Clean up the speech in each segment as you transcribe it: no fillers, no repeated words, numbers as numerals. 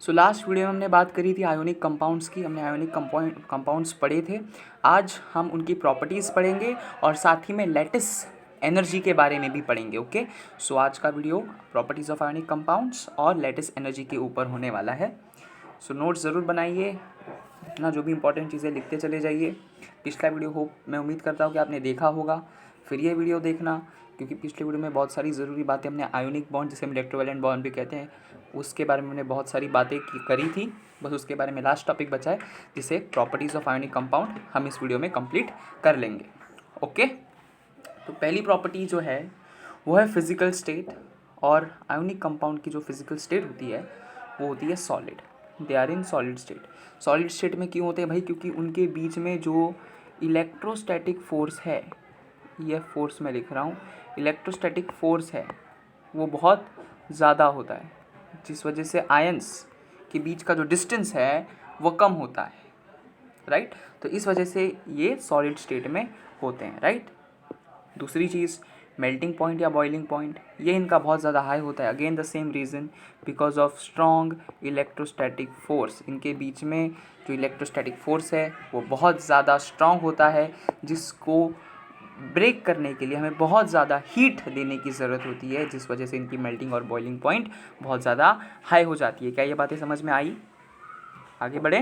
So last video में हमने बात करी थी आयोनिक कंपाउंड्स की। हमने आयोनिक कंपाउंड्स पढ़े थे। आज हम उनकी प्रॉपर्टीज़ पढ़ेंगे और साथ ही में लैटिस एनर्जी के बारे में भी पढ़ेंगे। ओके, सो आज का video properties of ionic compounds और लैटिस एनर्जी के ऊपर होने वाला है। सो नोट्स ज़रूर बनाइए, अपना जो भी इंपॉर्टेंट चीज़ें लिखते चले जाइए। पिछला वीडियो मैं उम्मीद करता हूँ कि आपने देखा होगा, फिर ये वीडियो देखना, क्योंकि पिछले वीडियो में बहुत सारी ज़रूरी बातें हमने आयोनिक बॉन्ड, जिसे हम इलेक्ट्रोवैलेंट बॉन्ड भी कहते हैं, उसके बारे में हमने बहुत सारी बातें करी थी। बस उसके बारे में लास्ट टॉपिक बचा है, जिसे प्रॉपर्टीज़ ऑफ आयोनिक कंपाउंड हम इस वीडियो में कंप्लीट कर लेंगे। ओके, तो पहली प्रॉपर्टी जो है वो है फिजिकल स्टेट। और आयोनिक कंपाउंड की जो फिजिकल स्टेट होती है वो होती है solid. They are in solid state. Solid state में क्यों होते हैं भाई? क्योंकि उनके बीच में जो इलेक्ट्रोस्टैटिक फोर्स है, यह फोर्स मैं लिख रहा हूँ, इलेक्ट्रोस्टैटिक फोर्स है, वो बहुत ज़्यादा होता है, जिस वजह से आयंस के बीच का जो डिस्टेंस है वो कम होता है। राइट, तो इस वजह से ये सॉलिड स्टेट में होते हैं। राइट, दूसरी चीज़ मेल्टिंग पॉइंट या बॉइलिंग पॉइंट, ये इनका बहुत ज़्यादा हाई होता है। Again the same reason, because of strong electrostatic force. इनके बीच में जो इलेक्ट्रोस्टैटिक फोर्स है वो बहुत ज़्यादा स्ट्रॉन्ग होता है, जिसको ब्रेक करने के लिए हमें बहुत ज़्यादा हीट देने की ज़रूरत होती है, जिस वजह से इनकी मेल्टिंग और बॉइलिंग पॉइंट बहुत ज़्यादा हाई हो जाती है। क्या ये बातें समझ में आई? आगे बढ़े।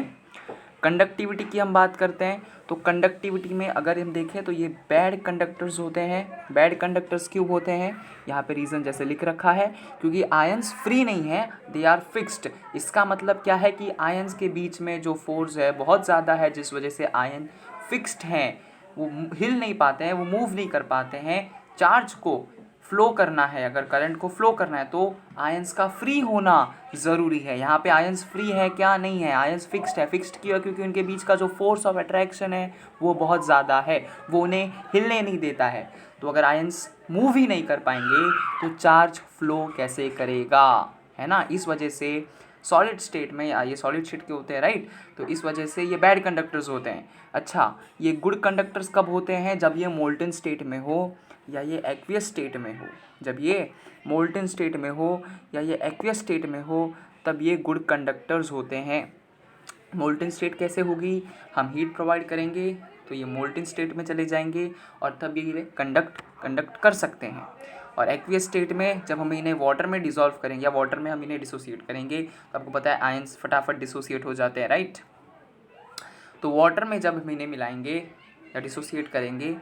कंडक्टिविटी की हम बात करते हैं, तो कंडक्टिविटी में अगर हम देखें तो ये बैड कंडक्टर्स होते हैं। बैड कंडक्टर्स क्यों होते हैं? यहाँ पे रीज़न जैसे लिख रखा है, क्योंकि आयंस फ्री नहीं है, दे आर फिक्स्ड। इसका मतलब क्या है कि आयंस के बीच में जो फोर्स है बहुत ज़्यादा है, जिस वजह से आयन फिक्स्ड हैं, वो हिल नहीं पाते हैं, वो मूव नहीं कर पाते हैं। चार्ज को फ्लो करना है, अगर करंट को फ्लो करना है तो आयंस का फ्री होना ज़रूरी है। यहाँ पे आयंस फ्री है क्या? नहीं है, आयंस फिक्स्ड है। फिक्स्ड क्यों है? क्योंकि उनके बीच का जो फोर्स ऑफ अट्रैक्शन है वो बहुत ज़्यादा है, वो उन्हें हिलने नहीं देता है। तो अगर आयंस मूव ही नहीं कर पाएंगे तो चार्ज फ्लो कैसे करेगा, है ना? इस वजह से सॉलिड स्टेट में, ये सॉलिड स्टेट के होते हैं, राइट, तो इस वजह से ये बैड कंडक्टर्स होते हैं। अच्छा, ये गुड कंडक्टर्स कब होते हैं? जब ये मोल्टन स्टेट में हो या ये एक्वियस स्टेट में हो। जब ये मोल्टन स्टेट में हो या ये एक्वियस स्टेट में हो, तब ये गुड कंडक्टर्स होते हैं। मोल्टन स्टेट कैसे होगी? हम हीट प्रोवाइड करेंगे तो ये मोल्टन स्टेट में चले जाएंगे और तब ये कंडक्ट कर सकते हैं। और एक्वियस स्टेट में जब हम इन्हें वाटर में डिसॉल्व करेंगे या वाटर में हम इन्हें डिसोसिएट करेंगे, तो आपको पता है आयंस फटाफट डिसोसिएट हो जाते हैं, राइट। तो वाटर में जब हम इन्हें मिलाएंगे या डिसोसिएट करेंगे,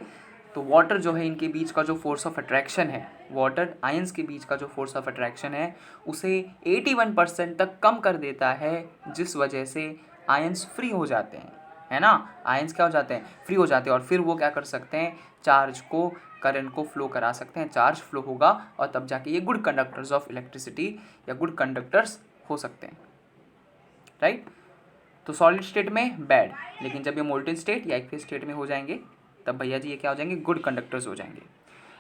तो वाटर जो है, इनके बीच का जो फोर्स ऑफ अट्रैक्शन है, वाटर आयंस के बीच का जो फोर्स ऑफ अट्रैक्शन है, उसे 81% तक कम कर देता है, जिस वजह से आयंस फ्री हो जाते हैं, है ना। आयंस क्या हो जाते हैं? फ्री हो जाते हैं। और फिर वो क्या कर सकते हैं? चार्ज को, करंट को फ्लो करा सकते हैं। चार्ज फ्लो होगा और तब जाके ये गुड कंडक्टर्स ऑफ इलेक्ट्रिसिटी या गुड कंडक्टर्स हो सकते हैं, राइट। तो सॉलिड स्टेट में बैड, लेकिन जब ये मोल्टन स्टेट या एक्वियस स्टेट में हो जाएंगे, तब भैया जी ये क्या हो जाएंगे? गुड कंडक्टर्स हो जाएंगे।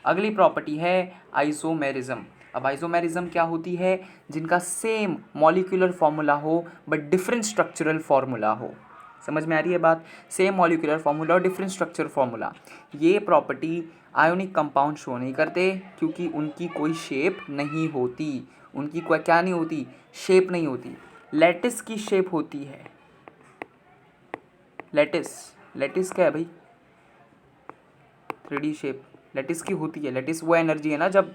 अगली प्रॉपर्टी है आइसोमेरिज्म। अब आइसोमेरिज्म क्या होती है? जिनका सेम मॉलिक्यूलर फॉर्मूला हो बट डिफरेंट स्ट्रक्चरल फॉर्मूला हो। समझ में आ रही है बात? सेम मॉलिक्यूलर फॉर्मूला और डिफरेंट स्ट्रक्चर फॉर्मूला। ये प्रॉपर्टी आयोनिक कंपाउंड शो नहीं करते, क्योंकि उनकी कोई शेप नहीं होती। उनकी कोई क्या नहीं होती? शेप नहीं होती। लैटिस की शेप होती है। लैटिस क्या है भाई? 3D शेप लैटिस की होती है। लैटिस वो एनर्जी है ना, जब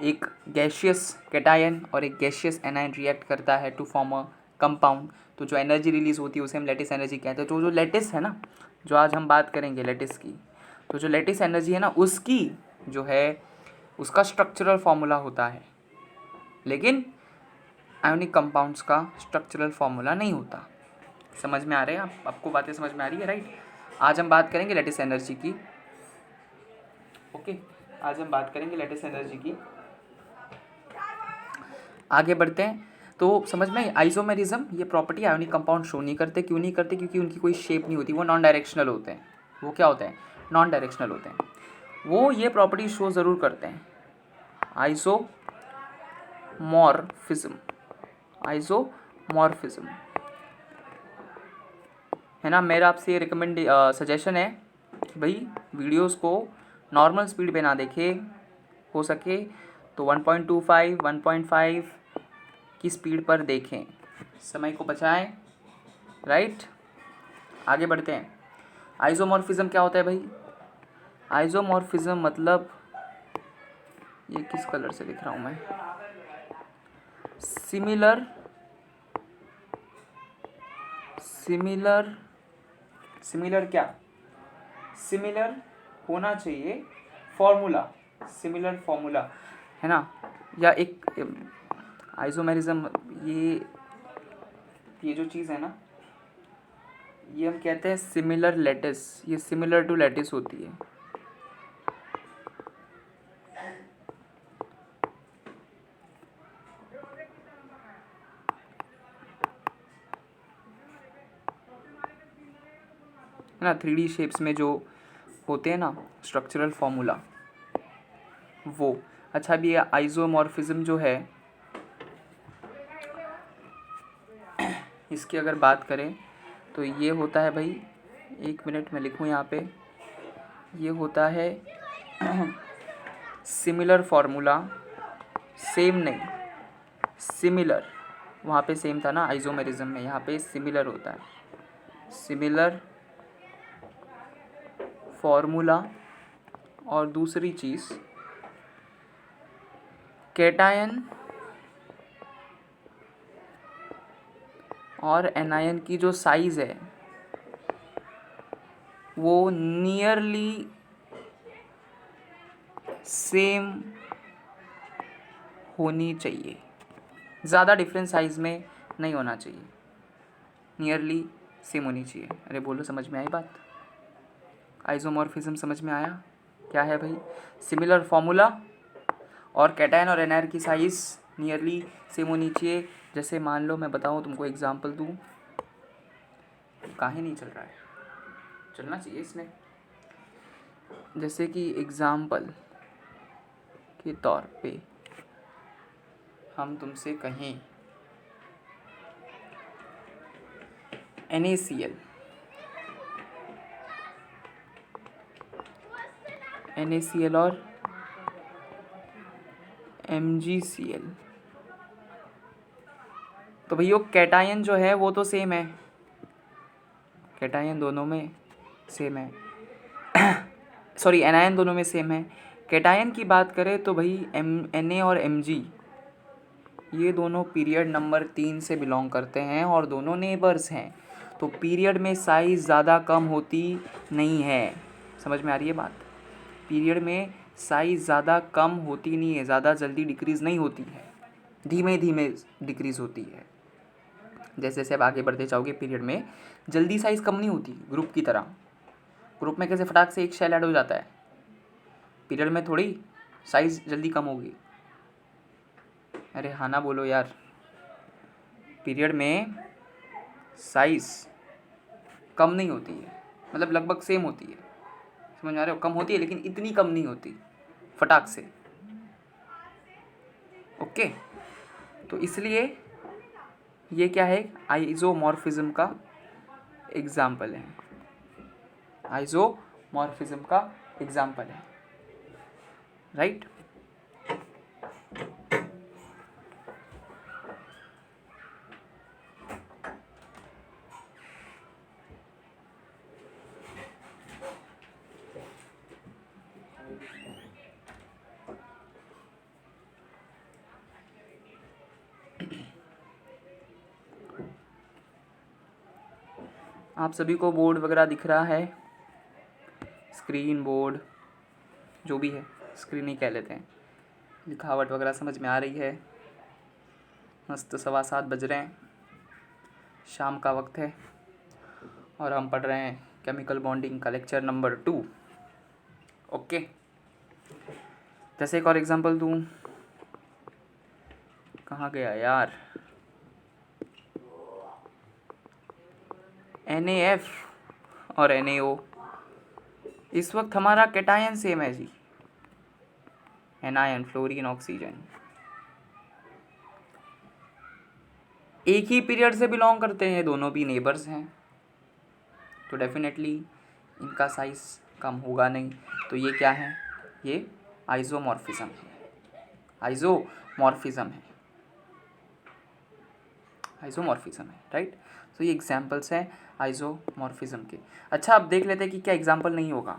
एक गैशियस कैटायन और एक गैशियस एनायन रिएक्ट करता है टू फॉर्म अ कंपाउंड, तो जो एनर्जी रिलीज होती है उसे हम लैटिस एनर्जी कहते हैं। तो जो लैटिस है ना, जो आज हम बात करेंगे लैटिस की, तो जो लैटिस एनर्जी है ना, उसकी जो है उसका स्ट्रक्चरल फॉर्मूला होता है, लेकिन आयोनिक कंपाउंड्स का स्ट्रक्चरल फॉर्मूला नहीं होता। समझ में आ रहे हैं आपको बातें समझ में आ रही है, राइट। आज हम बात करेंगे लैटिस एनर्जी की। ओके, आज हम बात करेंगे लैटिस एनर्जी की। आगे बढ़ते हैं। तो समझ में, आइसोमेरिज्म ये प्रॉपर्टी आयोनिक कंपाउंड शो नहीं करते। क्यों नहीं करते? क्योंकि उनकी कोई शेप नहीं होती, वो नॉन डायरेक्शनल होते हैं। वो क्या होते हैं? नॉन डायरेक्शनल होते हैं। वो ये प्रॉपर्टी शो ज़रूर करते हैं, आइसोमॉर्फिज्म। आइसोमॉर्फिज्म, है ना। मेरा आपसे ये सजेशन है कि भाई वीडियोस को नॉर्मल स्पीड पे ना देखें, हो सके तो 1.25 1.5 की स्पीड पर देखें, समय को बचाएं, राइट। आगे बढ़ते हैं। आइसोमॉर्फिज्म क्या होता है भाई? आइसोमॉर्फिज्म मतलब, ये किस कलर से लिख रहा हूँ मैं, सिमिलर क्या, सिमिलर होना चाहिए फॉर्मूला, सिमिलर फॉर्मूला है ना, या एक आइसोमेरिज्म, ये जो चीज़ है ना, ये हम कहते हैं सिमिलर लैटिस, ये सिमिलर टू लैटिस होती है। ना 3D शेप्स में जो होते हैं ना स्ट्रक्चरल फॉर्मूला, वो। अच्छा, अभी ये आइसोमॉर्फिज्म जो है, इसकी अगर बात करें तो ये होता है भाई, 1 मिनट में लिखूँ यहाँ पे, ये होता है सिमिलर फॉर्मूला, सेम नहीं, सिमिलर, वहाँ पे सेम था ना आइसोमेरिज्म में, यहाँ पे सिमिलर होता है, सिमिलर फॉर्मूला। और दूसरी चीज़, कैटायन और एनायन की जो साइज़ है वो नियरली सेम होनी चाहिए, ज़्यादा डिफरेंस साइज़ में नहीं होना चाहिए, नियरली सेम होनी चाहिए। अरे बोलो, समझ में आई बात? आइसोमॉर्फिज्म समझ में आया क्या है भाई? सिमिलर फॉर्मूला और कैटायन और एनायन की साइज़ नियरली सेम होनी चाहिए। जैसे मान लो मैं बताऊँ तुमको, एग्जांपल दूँ, काहे नहीं चल रहा है, चलना चाहिए इसने। जैसे कि एग्जांपल के तौर पे हम तुमसे कहें NaCl और MgCl, तो भैया कैटायन जो है वो तो सेम है, कैटायन दोनों में सेम है सॉरी, एनायन दोनों में सेम है। कैटायन की बात करें तो भाई Na और Mg ये दोनों पीरियड नंबर 3 से बिलोंग करते हैं और दोनों नेबर्स हैं, तो पीरियड में साइज़ ज़्यादा कम होती नहीं है। समझ में आ रही है बात? पीरियड में साइज़ ज़्यादा कम होती नहीं है, ज़्यादा जल्दी डिक्रीज़ नहीं होती है, धीमे धीमे डिक्रीज़ होती है। जैसे जैसे आप आगे बढ़ते जाओगे पीरियड में जल्दी साइज़ कम नहीं होती, ग्रुप की तरह। ग्रुप में कैसे फटाक से एक शेल ऐड हो जाता है, पीरियड में थोड़ी साइज़ जल्दी कम होगी। अरे हाँ ना बोलो यार, पीरियड में साइज़ कम नहीं होती है, मतलब लगभग सेम होती है, समझ आ रहे हो? कम होती है लेकिन इतनी कम नहीं होती फटाक से, ओके। तो इसलिए ये क्या है, आइसोमॉर्फिज्म का एग्जाम्पल है, आइसोमॉर्फिज्म का एग्जाम्पल है, राइट। आप सभी को बोर्ड वगैरह दिख रहा है, स्क्रीन, बोर्ड, जो भी है, स्क्रीन ही कह लेते हैं। लिखावट वगैरह समझ में आ रही है? मस्त 7:15 बज रहे हैं, शाम का वक्त है और हम पढ़ रहे हैं केमिकल बॉन्डिंग का लेक्चर नंबर 2, ओके। जैसे एक और एग्जांपल दूँ, कहाँ गया यार, NaF और NaO, इस वक्त हमारा कैटायन सेम है जी, एनायन, फ्लोरीन, ऑक्सीजन, एक ही पीरियड से बिलोंग करते हैं, दोनों भी नेबर्स हैं, तो डेफिनेटली इनका साइज़ कम होगा नहीं। तो ये क्या है, ये आइसोमॉर्फिज्म है, आइसोमॉर्फिज्म है, आइसोमॉर्फिज्म है, राइट। तो ये एग्जाम्पल्स हैं आइसोमॉर्फिज्म के। अच्छा, अब देख लेते हैं कि क्या एग्जाम्पल नहीं होगा,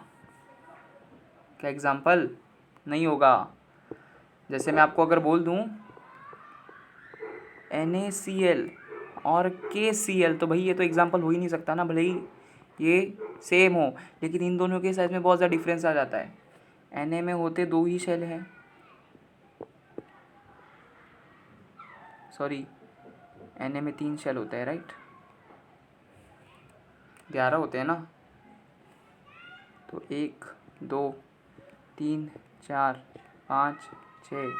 क्या एग्जाम्पल नहीं होगा। जैसे मैं आपको अगर बोल दूँ NaCl और KCl, तो भाई ये तो एग्जाम्पल हो ही नहीं सकता ना, भले ही ये सेम हो, लेकिन इन दोनों के साइज में बहुत ज़्यादा डिफरेंस आ जाता है। Na में होते 2 ही शेल हैं, सॉरी Na में 3 शेल होते हैं, राइट, 11 होते हैं ना। तो 1 2 3 4 5 6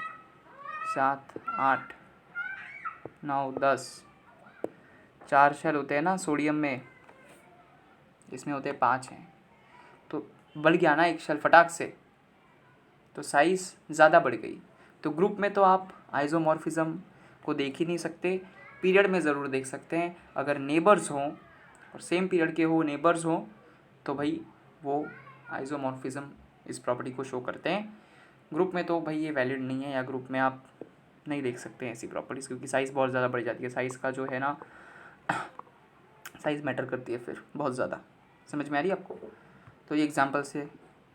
7 8 9 10, 4 शेल होते हैं ना सोडियम में, इसमें होते हैं 5 हैं, तो बढ़ गया ना एक शेल फटाक से, तो साइज़ ज़्यादा बढ़ गई। तो ग्रुप में तो आप आइसोमॉर्फिज्म को देख ही नहीं सकते, पीरियड में ज़रूर देख सकते हैं। अगर नेबर्स हों और सेम पीरियड के हो, नेबर्स हों, तो भाई वो आइसोमॉर्फिज्म इस प्रॉपर्टी को शो करते हैं। ग्रुप में तो भाई ये वैलिड नहीं है, या ग्रुप में आप नहीं देख सकते हैं ऐसी प्रॉपर्टीज़, क्योंकि साइज़ बहुत ज़्यादा बढ़ जाती है। साइज़ का जो है ना, साइज़ मैटर करती है फिर बहुत ज़्यादा। समझ में आ रही है आपको? तो ये एग्जांपल से,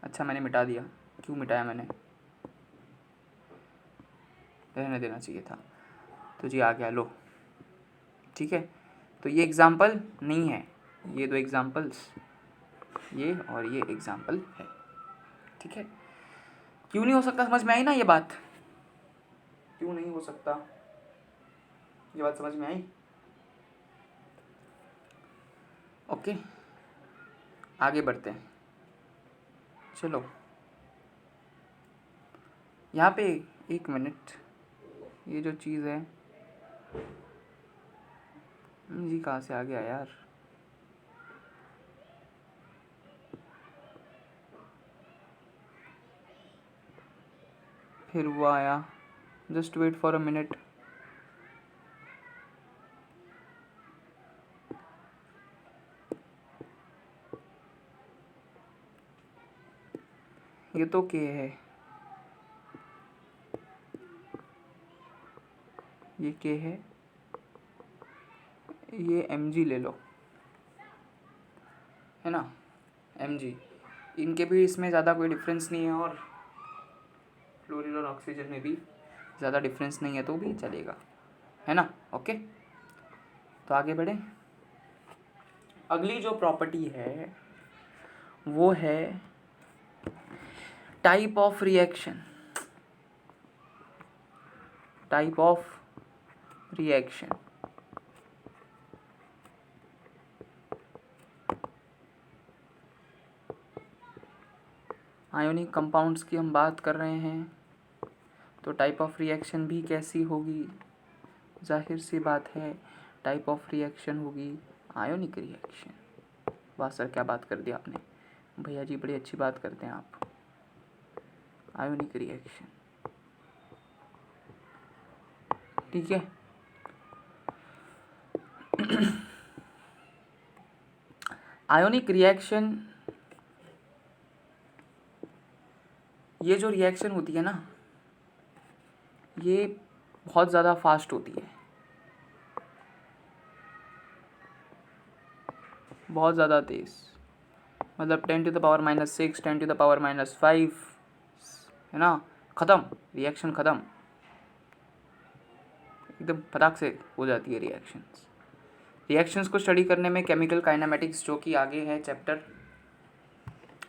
अच्छा मैंने मिटा दिया, क्यों मिटाया मैंने, रहने देना चाहिए था। तो जी आ गया, लो ठीक है। तो ये एग्जांपल नहीं है, ये 2 एग्जांपल्स, ये और ये एग्जांपल है, ठीक है। क्यों नहीं हो सकता, समझ में आई ना ये बात, क्यों नहीं हो सकता, ये बात समझ में आई? ओके, आगे बढ़ते हैं। चलो यहाँ पे 1 मिनट, ये जो चीज़ है जी कहाँ से आ गया यार, फिर वो आया, just wait for a minute. ये तो के है, ये के है, ये Mg ले लो, है ना, Mg। इनके भी इसमें ज़्यादा कोई डिफरेंस नहीं है, और फ्लोरीन और ऑक्सीजन में भी ज़्यादा डिफरेंस नहीं है, तो भी चलेगा, है ना। ओके, तो आगे बढ़े। अगली जो प्रॉपर्टी है वो है type of reaction, type of reaction. Ionic compounds की हम बात कर रहे हैं, तो टाइप ऑफ रिएक्शन भी कैसी होगी, जाहिर सी बात है टाइप ऑफ रिएक्शन होगी आयोनिक रिएक्शन। वाह सर, क्या बात कर दी आपने, भैया जी बड़ी अच्छी बात करते हैं आप। आयोनिक रिएक्शन, ठीक है। आयोनिक रिएक्शन, ये जो रिएक्शन होती है ना, ये बहुत ज़्यादा फास्ट होती है, बहुत ज़्यादा तेज़, मतलब 10⁻⁻⁶, 10⁻⁻⁵, है ना, ख़त्म, रिएक्शन ख़त्म, एकदम फटाक से हो जाती है रिएक्शंस। रिएक्शंस को स्टडी करने में केमिकल काइनेमेटिक्स, जो कि आगे है चैप्टर,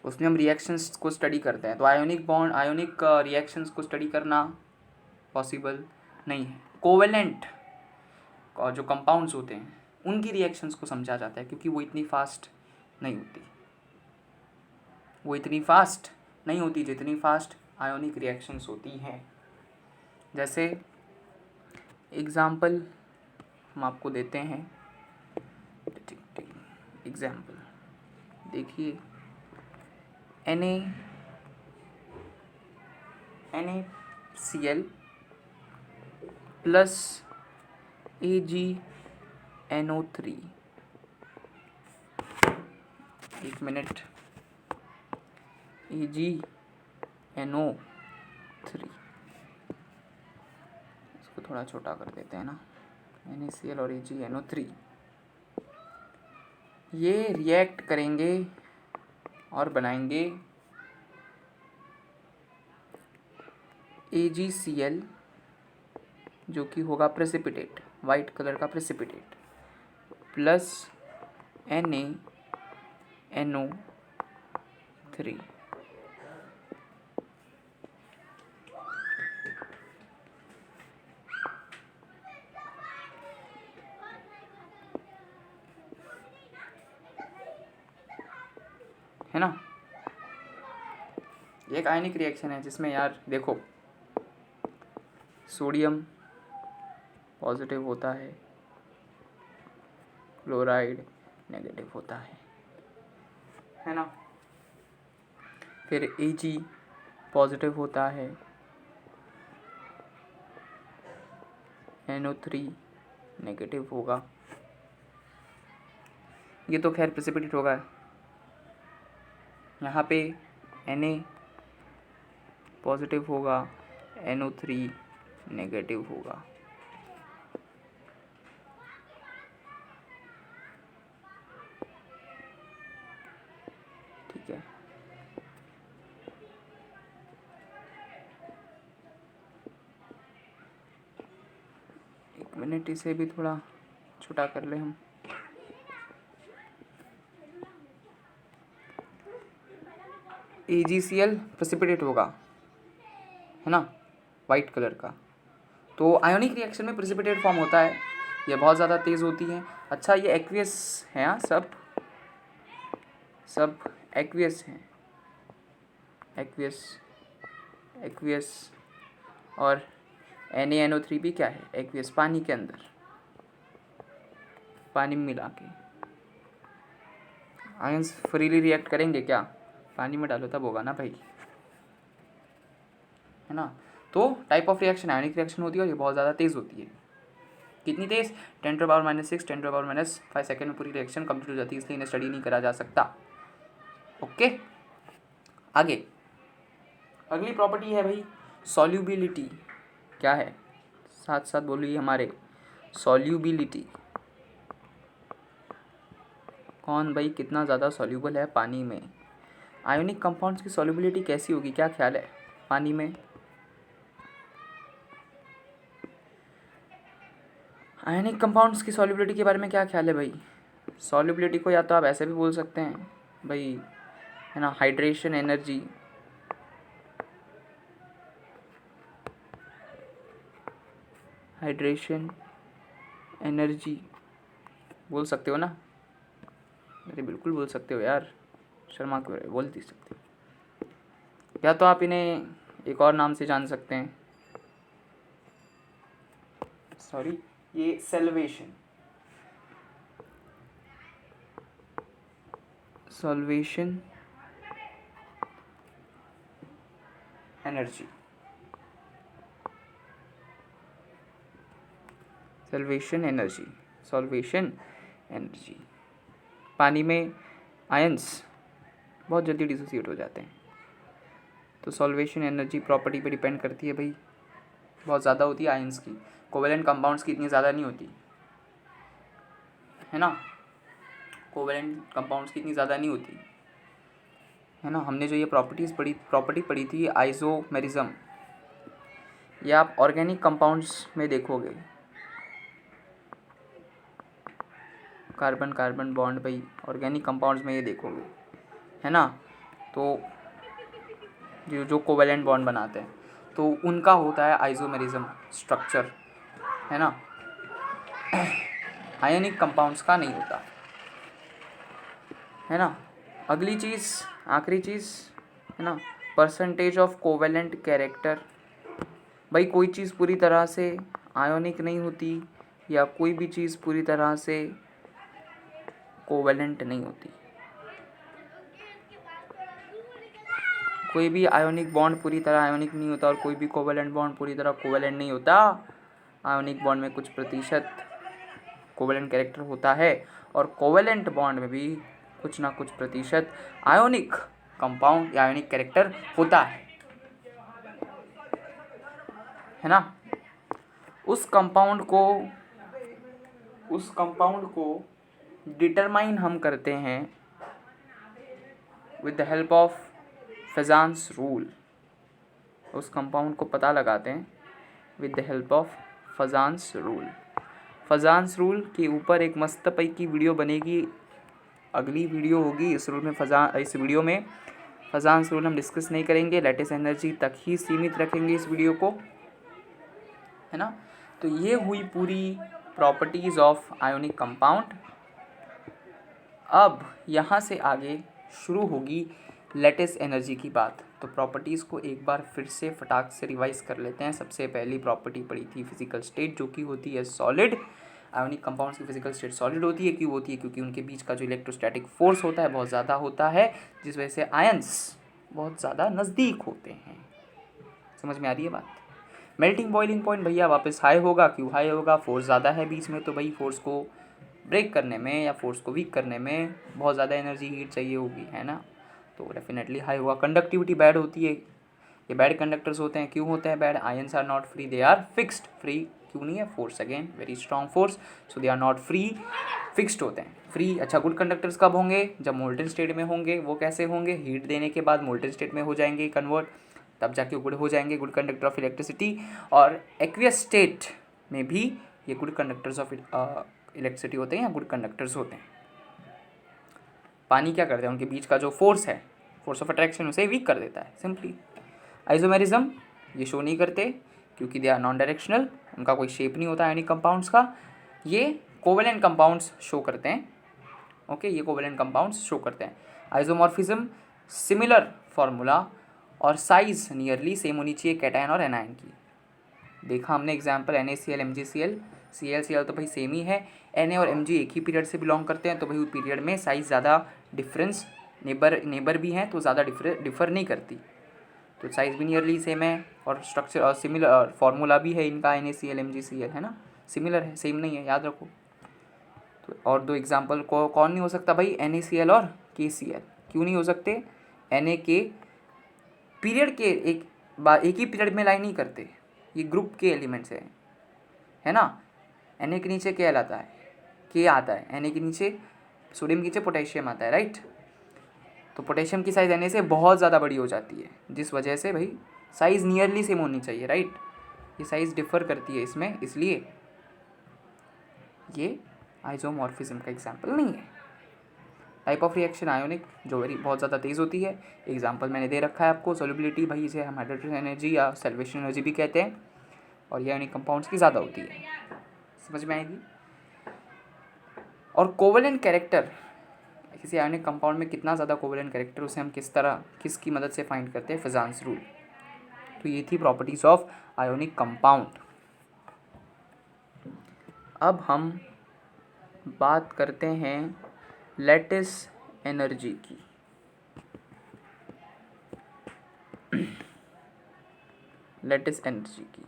उसमें हम रिएक्शंस को स्टडी करते हैं। तो आयोनिक बॉन्ड, आयोनिक रिएक्शंस को स्टडी करना पॉसिबल नहीं है। कोवेलेंट जो कंपाउंड्स होते हैं उनकी रिएक्शंस को समझा जाता है, क्योंकि वो इतनी फास्ट नहीं होती, वो इतनी फास्ट नहीं होती जितनी फास्ट आयोनिक रिएक्शंस होती हैं। जैसे एग्ज़ाम्पल हम आपको देते हैं, एग्ज़ाम्पल देखिए, NaCl plus AgNO3, 1 minute, AgNO3, इसको थोड़ा छोटा कर देते हैं ना, NaCl और AgNO3 ये रिएक्ट करेंगे और बनाएंगे AgCl जो कि होगा प्रेसिपिटेट, वाइट कलर का प्रेसिपिटेट, प्लस NaNO3। है ना, एक आयनिक रिएक्शन है जिसमें यार देखो सोडियम पॉजिटिव होता है, क्लोराइड नेगेटिव होता है ना, फिर Ag पॉजिटिव होता है, NO3 नेगेटिव होगा। ये तो खैर प्रेसिपिटेट होगा, यहाँ पे Na पॉजिटिव होगा, NO3 नेगेटिव होगा। ठीक है, एक मिनट इसे भी थोड़ा छोटा कर ले हम। AgCl प्रेसिपिटेट होगा, है ना, वाइट कलर का। तो आयोनिक रिएक्शन में प्रेसिपिटेट फॉर्म होता है, ये बहुत ज़्यादा तेज़ होती है। अच्छा ये एक्वियस है, हाँ सब एक्वियस हैं, एक्वियस और NaNO3 भी क्या है, एक्वियस, पानी के अंदर, पानी में मिला के। आयंस फ्रीली रिएक्ट करेंगे क्या, पानी में डालो तब होगा ना भाई, है ना। तो type of reaction ionic reaction होती है और ये बहुत ज़्यादा तेज़ होती है। कितनी तेज़, 10⁻⁻6 10⁻⁻5 सेकेंड में पूरी रिएक्शन कंप्लीट हो जाती है, इसलिए इन्हें स्टडी नहीं करा जा सकता। ओके, आगे अगली प्रॉपर्टी है भाई सॉल्युबिलिटी। क्या है, साथ साथ बोलिए हमारे, सॉल्युबिलिटी। कौन भाई कितना ज़्यादा सॉल्यूबल है पानी में। आयोनिक कंपाउंड्स की सॉल्युबिलिटी कैसी होगी, क्या ख्याल है पानी में। आयोनिक कंपाउंड्स की सॉल्युबिलिटी के बारे में क्या ख्याल है भाई। सॉल्युबिलिटी को या तो आप ऐसे भी बोल सकते हैं भाई, है ना, हाइड्रेशन एनर्जी, हाइड्रेशन एनर्जी बोल सकते हो ना। अरे बिल्कुल बोल सकते हो यार, शर्मा क्यों रहे, बोल दे सकते हो। या तो आप इन्हें एक और नाम से जान सकते हैं, सॉरी, ये सॉल्वेशन एनर्जी, सॉल्वेशन एनर्जी। पानी में आयंस बहुत जल्दी डिसोसिएट हो जाते हैं, तो सॉल्वेशन एनर्जी प्रॉपर्टी पे डिपेंड करती है भाई, बहुत ज़्यादा होती है आयंस की, कोवेलेंट कंपाउंड्स की इतनी ज़्यादा नहीं होती, है ना, कोवेलेंट कंपाउंड्स की इतनी ज़्यादा नहीं होती, है ना। हमने जो ये प्रॉपर्टी पढ़ी थी आइसोमेरिज्म, ये आप ऑर्गेनिक कंपाउंड्स में देखोगे, कार्बन कार्बन बॉन्ड भाई ऑर्गेनिक कंपाउंड्स में ये देखोगे, है ना। तो जो कोवेलेंट बॉन्ड बनाते हैं तो उनका होता है आइसोमेरिज्म स्ट्रक्चर, है ना, आयनिक कंपाउंड्स का नहीं होता, है ना। अगली चीज़, आखिरी चीज़, है ना, परसेंटेज ऑफ कोवेलेंट कैरेक्टर। भाई कोई चीज़ पूरी तरह से आयोनिक नहीं होती या कोई भी चीज़ पूरी तरह से कोवेलेंट नहीं होती, कोई भी आयोनिक बॉन्ड पूरी तरह आयोनिक नहीं होता और कोई भी कोवेलेंट बॉन्ड पूरी तरह कोवेलेंट नहीं होता। आयोनिक बॉन्ड में कुछ प्रतिशत कोवेलेंट कैरेक्टर होता है और कोवेलेंट बॉन्ड में भी कुछ ना कुछ प्रतिशत आयोनिक कंपाउंड या आयोनिक कैरेक्टर होता है ना। उस कंपाउंड को उस कंपाउंड को डिटरमाइन हम करते हैं with the help of Fajans rule. उस कंपाउंड को पता लगाते हैं with the help of Fajans rule. Fajans rule के ऊपर एक मस्त पई की वीडियो बनेगी, अगली वीडियो होगी। इस वीडियो में फेजान्स रूल हम डिस्कस नहीं करेंगे, लैटिस एनर्जी तक ही सीमित रखेंगे इस वीडियो को, है ना। तो ये हुई पूरी प्रॉपर्टीज़ ऑफ आयोनिक कंपाउंड। अब यहाँ से आगे शुरू होगी लैटिस एनर्जी की बात। तो प्रॉपर्टीज़ को एक बार फिर से फटाक से रिवाइज कर लेते हैं। सबसे पहली प्रॉपर्टी पड़ी थी फिजिकल स्टेट, जो कि होती है सॉलिड। आयोनिक कंपाउंड्स की फिजिकल स्टेट सॉलिड होती है। क्यों होती है? क्योंकि उनके बीच का जो इलेक्ट्रोस्टैटिक फोर्स होता है बहुत ज़्यादा होता है, जिस वजह से आयंस बहुत ज़्यादा नज़दीक होते हैं। समझ में आ रही है बात? मेल्टिंग बॉइलिंग पॉइंट भैया वापस हाई होगा। क्यों हाई होगा? फोर्स ज़्यादा है बीच में, तो भाई फोर्स को ब्रेक करने में या फोर्स को वीक करने में बहुत ज़्यादा एनर्जी हीट चाहिए होगी, है ना। तो डेफिनेटली हाई होगा। कंडक्टिविटी बैड होती है, ये बैड कंडक्टर्स होते हैं। क्यों होते हैं bad? Ions are not free, they are fixed. Free क्यों नहीं है? Force, again very strong force, so they are not free, fixed होते हैं। फ्री अच्छा गुड कंडक्टर्स कब होंगे? जब मोल्टन स्टेट में होंगे। वो कैसे होंगे? हीट देने के बाद मोल्टन स्टेट में हो जाएंगे कन्वर्ट, तब जाके गुड हो जाएंगे, गुड कंडक्टर ऑफ इलेक्ट्रिसिटी। और एक्वियस स्टेट में भी ये गुड कंडक्टर्स ऑफ इलेक्ट्रिसिटी होते हैं या गुड कंडक्टर्स होते हैं। पानी क्या करते हैं? उनके बीच का जो फोर्स है, फोर्स ऑफ अट्रैक्शन, उसे वीक कर देता है सिंपली। आइसोमेरिज्म ये शो नहीं करते क्योंकि दे आर नॉन डायरेक्शनल, उनका कोई शेप नहीं होता आयनिक कंपाउंड्स का। ये कोवेलेंट कंपाउंड्स शो करते हैं। ओके, ये कोवेलेंट कंपाउंड्स शो करते हैं। आइसोमॉर्फिज्म सिमिलर फॉर्मूला और साइज नियरली सेम होनी चाहिए कैटायन और एनायन की। देखा हमने एग्जाम्पल NaCl MgCl, Cl तो भाई सेम ही है। Na और Mg एक ही पीरियड से बिलोंग करते हैं, तो भाई पीरियड में साइज़ ज़्यादा डिफरेंस, नेबर भी हैं तो ज़्यादा डिफर नहीं करती, तो साइज़ भी नियरली सेम है और स्ट्रक्चर और सिमिलर फार्मूला भी है इनका NaCl MgCl, है ना, सिमिलर है, सेम नहीं है, याद रखो। तो और दो एग्जाम्पल को कौन नहीं हो सकता भाई? NaCl और KCl। क्यों नहीं हो सकते? Na के पीरियड के एक ही पीरियड में लाइन नहीं करते, ये ग्रुप के एलिमेंट्स हैं, है ना। Na के नीचे क्या आता है? K आता है। Na के नीचे सोडियम के नीचे पोटेशियम आता है, राइट। तो पोटेशियम की साइज़ Na से बहुत ज़्यादा बड़ी हो जाती है, जिस वजह से भाई साइज़ नियरली सेम होनी चाहिए, राइट। ये साइज़ डिफ़र करती है इसमें, इसलिए ये आइसोमॉर्फिज्म का एग्जाम्पल नहीं है। टाइप ऑफ रिएक्शन आयोनिक, जो बहुत ज़्यादा तेज़ होती है। एग्जाम्पल मैंने दे रखा है आपको। सोल्युबिलिटी भाई इसे हम हाइड्रोजन एनर्जी या सैल्वेशन एनर्जी भी कहते हैं, और ये आयोनिक कंपाउंड्स की ज़्यादा होती है। समझ में आएगी? और कोवेलेंट कैरेक्टर, किसी आयोनिक कंपाउंड में कितना ज़्यादा कोवेलेंट कैरेक्टर, उसे हम किसकी मदद से फाइंड करते हैं? फेजान्स रूल। तो ये थी प्रॉपर्टीज़ ऑफ आयोनिक कंपाउंड। अब हम बात करते हैं लैटिस एनर्जी की। लैटिस एनर्जी की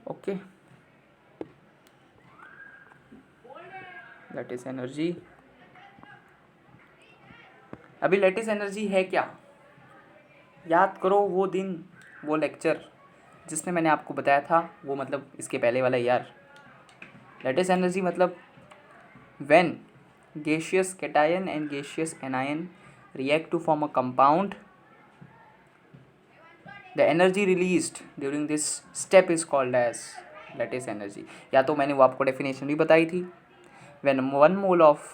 ओके। लैटिस एनर्जी, अभी लैटिस एनर्जी है क्या? याद करो वो दिन, वो लेक्चर जिसमें मैंने आपको बताया था, वो मतलब इसके पहले वाला यार। लैटिस एनर्जी मतलब when gaseous cation and gaseous anion react to form a compound, the energy released during this step is called as lattice energy। या तो मैंने वो आपको डेफिनेशन भी बताई थी। when 1 mole of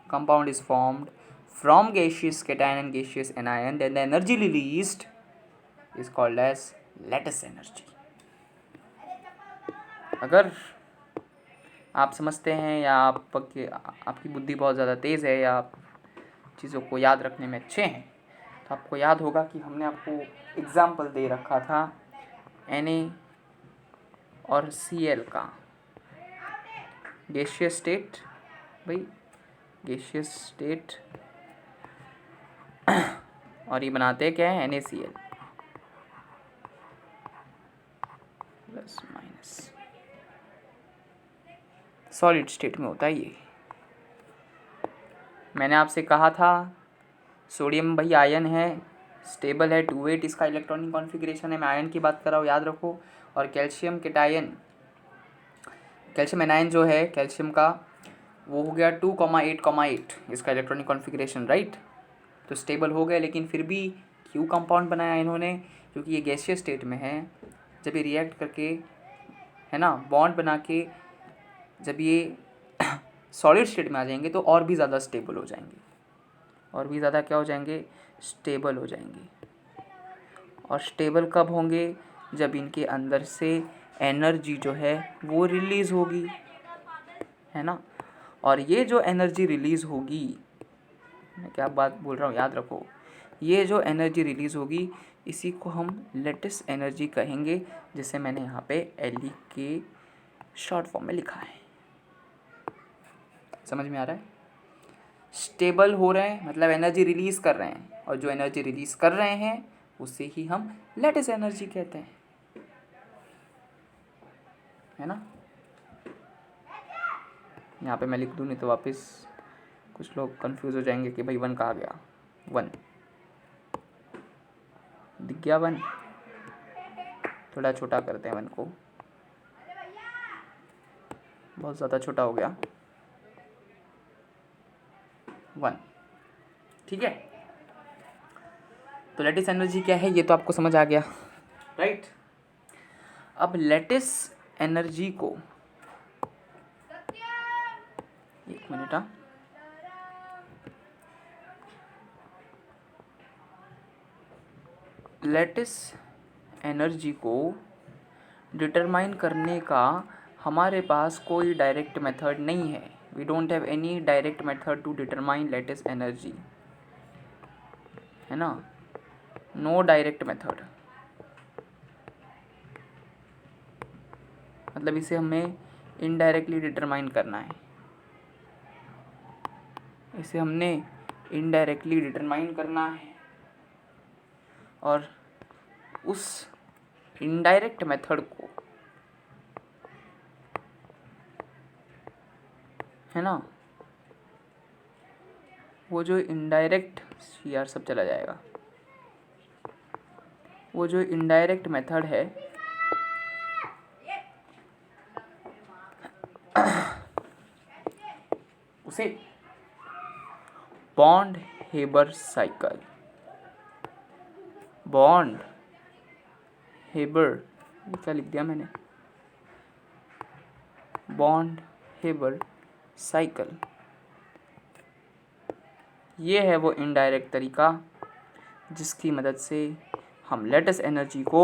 compound is formed from gaseous cation and gaseous anion, then the energy released is called as lattice energy। अगर आप समझते हैं या आपकी बुद्धि बहुत ज़्यादा तेज़ है या आप चीज़ों को याद रखने में अच्छे हैं, तो आपको याद होगा कि हमने आपको एग्जाम्पल दे रखा था Na और Cl का। गैसियस स्टेट, भाई गैसियस स्टेट और ये बनाते क्या है? NaCl plus minus, solid state में होता है ये। मैंने आपसे कहा था सोडियम भाई आयन है, स्टेबल है, 2 8 इसका इलेक्ट्रॉनिक कॉन्फ़िगरेशन है। मैं आयन की बात कर रहा हूँ, याद रखो। और कैल्शियम केटायन, कैल्शियम एनायन जो है कैल्शियम का, वो हो गया 2,8,8 इसका इलेक्ट्रॉनिक कॉन्फ़िगरेशन, राइट। तो स्टेबल हो गया, लेकिन फिर भी क्यों कंपाउंड बनाया इन्होंने? क्योंकि ये गैसियस स्टेट में है। जब ये रिएक्ट करके, है ना, बॉन्ड बना के जब ये सॉलिड स्टेट में आ जाएंगे तो और भी ज़्यादा स्टेबल हो जाएंगे, और भी ज़्यादा क्या हो जाएंगे? स्टेबल हो जाएंगे। और स्टेबल कब होंगे? जब इनके अंदर से एनर्जी जो है वो रिलीज़ होगी, है ना। और ये जो एनर्जी रिलीज़ होगी, मैं क्या बात बोल रहा हूँ याद रखो, ये जो एनर्जी रिलीज़ होगी इसी को हम लेटिस एनर्जी कहेंगे, जिसे मैंने यहाँ पे एल के शॉर्ट फॉर्म में लिखा है। समझ में आ रहा है? स्टेबल हो रहे हैं मतलब एनर्जी रिलीज़ कर रहे हैं, और जो एनर्जी रिलीज़ कर रहे हैं उसे ही हम लेटिस एनर्जी कहते हैं, है ना। यहाँ पे मैं लिख दूँ, नहीं तो वापस कुछ लोग कंफ्यूज हो जाएंगे कि भाई 1 कहाँ गया। 1 दिख गया, 1 थोड़ा छोटा करते हैं 1 को, बहुत ज़्यादा छोटा हो गया 1, ठीक है। तो लेटिस एनर्जी क्या है ये तो आपको समझ आ गया, राइट। अब लेटिस एनर्जी को, एक मिनट, लेटिस एनर्जी को डिटरमाइन करने का हमारे पास कोई डायरेक्ट मेथड नहीं है। We don't have any direct method to determine lattice energy, है ना। नो डायरेक्ट मेथड, मतलब इसे हमें इनडायरेक्टली डिटरमाइन करना है। इसे हमने इनडायरेक्टली डिटरमाइन करना है, और उस इनडायरेक्ट मेथड को, है ना, वो जो इनडायरेक्ट, यार सब चला जाएगा, वो जो इनडायरेक्ट मेथड है उसे bond Haber cycle, bond Haber, क्या लिख दिया मैंने, बॉन्ड हेबर साइकिल, ये है वो इनडायरेक्ट तरीका जिसकी मदद से हम लेटिस एनर्जी को